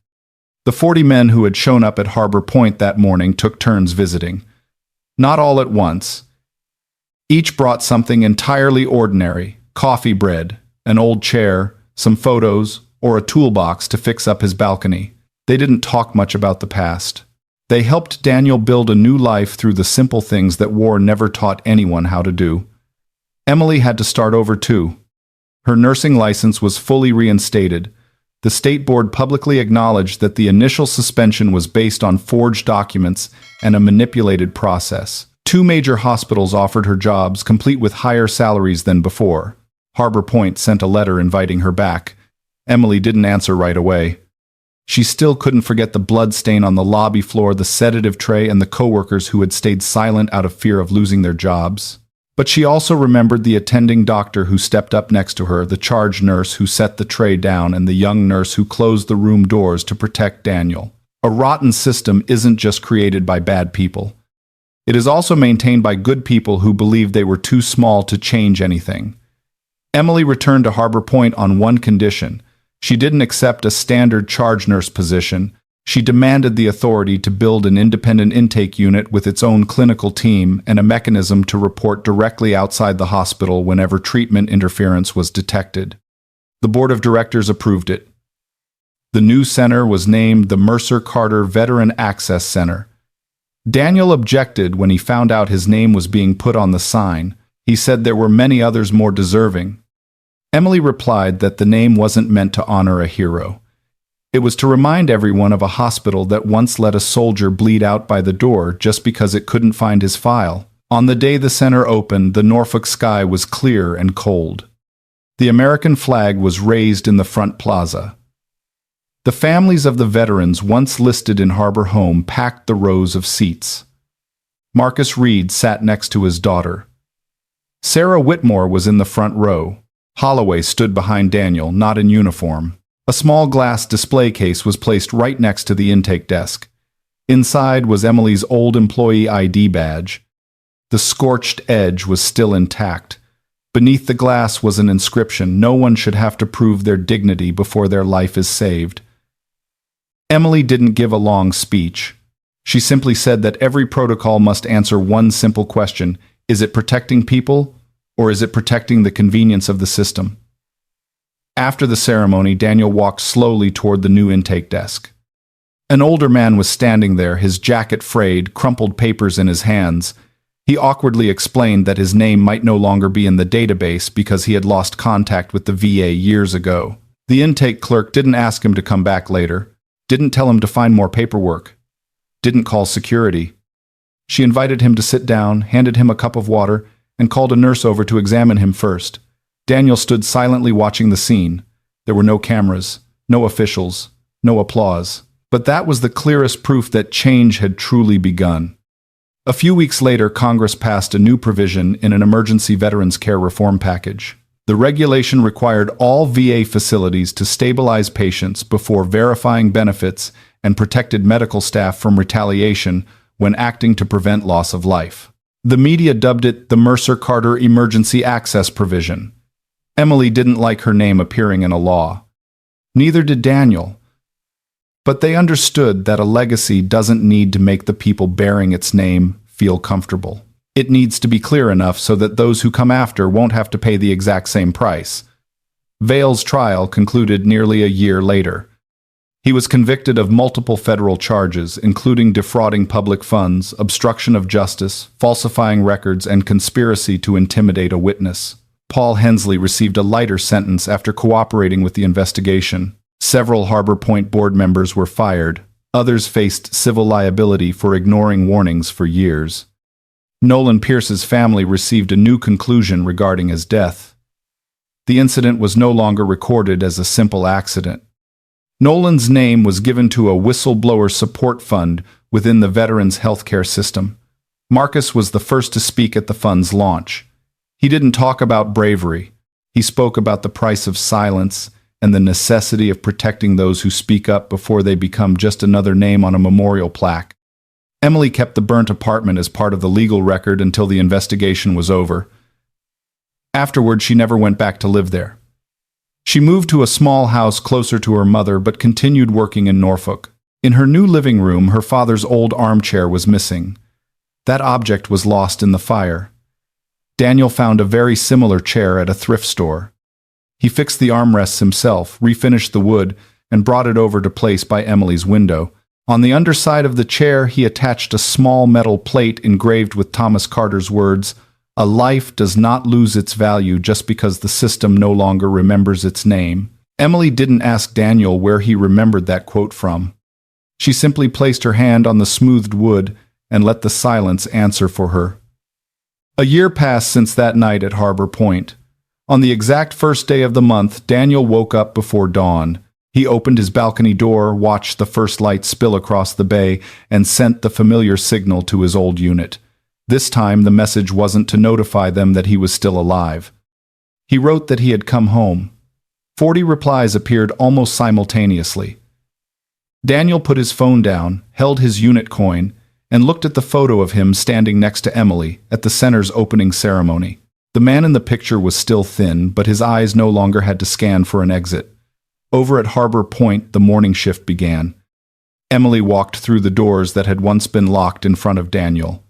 The 40 men who had shown up at Harbor Point that morning took turns visiting. Not all at once. Each brought something entirely ordinary: coffee bread, an old chair, some photos, or a toolbox to fix up his balcony. They didn't talk much about the past. They helped Daniel build a new life through the simple things that war never taught anyone how to do. Emily had to start over too. Her nursing license was fully reinstated. The state board publicly acknowledged that the initial suspension was based on forged documents and a manipulated process. 2 major hospitals offered her jobs, complete with higher salaries than before. Harbor Point sent a letter inviting her back. Emily didn't answer right away. She still couldn't forget the blood stain on the lobby floor, the sedative tray, and the coworkers who had stayed silent out of fear of losing their jobs. But she also remembered the attending doctor who stepped up next to her, the charge nurse who set the tray down, and the young nurse who closed the room doors to protect Daniel. A rotten system isn't just created by bad people. It is also maintained by good people who believed they were too small to change anything. Emily returned to Harbor Point on one condition: she didn't accept a standard charge nurse position. She demanded the authority to build an independent intake unit with its own clinical team and a mechanism to report directly outside the hospital whenever treatment interference was detected. The board of directors approved it. The new center was named the Mercer Carter Veteran Access Center. Daniel objected when he found out his name was being put on the sign. He said there were many others more deserving. Emily replied that the name wasn't meant to honor a hero. It was to remind everyone of a hospital that once let a soldier bleed out by the door just because it couldn't find his file. On the day the center opened, the Norfolk sky was clear and cold. The American flag was raised in the front plaza. The families of the veterans once listed in Harbor Home packed the rows of seats. Marcus Reed sat next to his daughter. Sarah Whitmore was in the front row. Holloway stood behind Daniel, not in uniform. A small glass display case was placed right next to the intake desk. Inside was Emily's old employee ID badge. The scorched edge was still intact. Beneath the glass was an inscription: "No one should have to prove their dignity before their life is saved." Emily didn't give a long speech. She simply said that every protocol must answer one simple question: is it protecting people, or is it protecting the convenience of the system? After the ceremony, Daniel walked slowly toward the new intake desk. An older man was standing there, his jacket frayed, crumpled papers in his hands. He awkwardly explained that his name might no longer be in the database because he had lost contact with the VA years ago. The intake clerk didn't ask him to come back later, didn't tell him to find more paperwork, didn't call security. She invited him to sit down, handed him a cup of water, and called a nurse over to examine him first. Daniel stood silently watching the scene. There were no cameras, no officials, no applause. But that was the clearest proof that change had truly begun. A few weeks later, Congress passed a new provision in an emergency veterans care reform package. The regulation required all VA facilities to stabilize patients before verifying benefits and protected medical staff from retaliation when acting to prevent loss of life. The media dubbed it the Mercer Carter Emergency Access Provision. Emily didn't like her name appearing in a law. Neither did Daniel. But they understood that a legacy doesn't need to make the people bearing its name feel comfortable. It needs to be clear enough so that those who come after won't have to pay the exact same price. Vale's trial concluded nearly a year later. He was convicted of multiple federal charges, including defrauding public funds, obstruction of justice, falsifying records, and conspiracy to intimidate a witness. Paul Hensley received a lighter sentence after cooperating with the investigation. Several Harbor Point board members were fired. Others faced civil liability for ignoring warnings for years. Nolan Pierce's family received a new conclusion regarding his death. The incident was no longer recorded as a simple accident. Nolan's name was given to a whistleblower support fund within the veterans' healthcare system. Marcus was the first to speak at the fund's launch. He didn't talk about bravery. He spoke about the price of silence and the necessity of protecting those who speak up before they become just another name on a memorial plaque. Emily kept the burnt apartment as part of the legal record until the investigation was over. Afterward, she never went back to live there. She moved to a small house closer to her mother but continued working in Norfolk. In her new living room, her father's old armchair was missing. That object was lost in the fire. Daniel found a very similar chair at a thrift store. He fixed the armrests himself, refinished the wood, and brought it over to place by Emily's window. On the underside of the chair, he attached a small metal plate engraved with Thomas Carter's words, "A life does not lose its value just because the system no longer remembers its name." Emily didn't ask Daniel where he remembered that quote from. She simply placed her hand on the smoothed wood and let the silence answer for her. A year passed since that night at Harbor Point. On the exact first day of the month, Daniel woke up before dawn. He opened his balcony door, watched the first light spill across the bay, and sent the familiar signal to his old unit. This time, the message wasn't to notify them that he was still alive. He wrote that he had come home. 40 replies appeared almost simultaneously. Daniel put his phone down, held his unit coin, and looked at the photo of him standing next to Emily at the center's opening ceremony. The man in the picture was still thin, but his eyes no longer had to scan for an exit. Over at Harbor Point, the morning shift began. Emily walked through the doors that had once been locked in front of Daniel.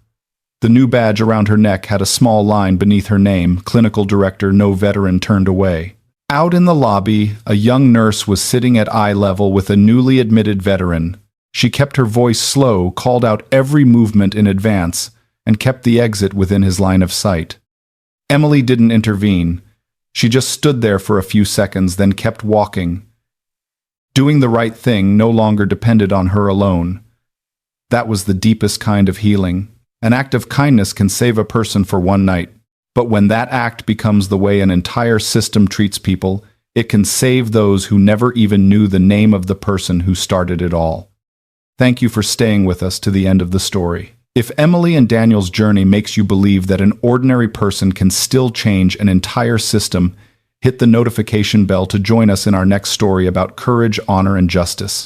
The new badge around her neck had a small line beneath her name, Clinical Director, No Veteran Turned Away. Out in the lobby, a young nurse was sitting at eye level with a newly admitted veteran. She kept her voice slow, called out every movement in advance, and kept the exit within his line of sight. Emily didn't intervene. She just stood there for a few seconds, then kept walking. Doing the right thing no longer depended on her alone. That was the deepest kind of healing. An act of kindness can save a person for one night, but when that act becomes the way an entire system treats people, it can save those who never even knew the name of the person who started it all. Thank you for staying with us to the end of the story. If Emily and Daniel's journey makes you believe that an ordinary person can still change an entire system, hit the notification bell to join us in our next story about courage, honor, and justice.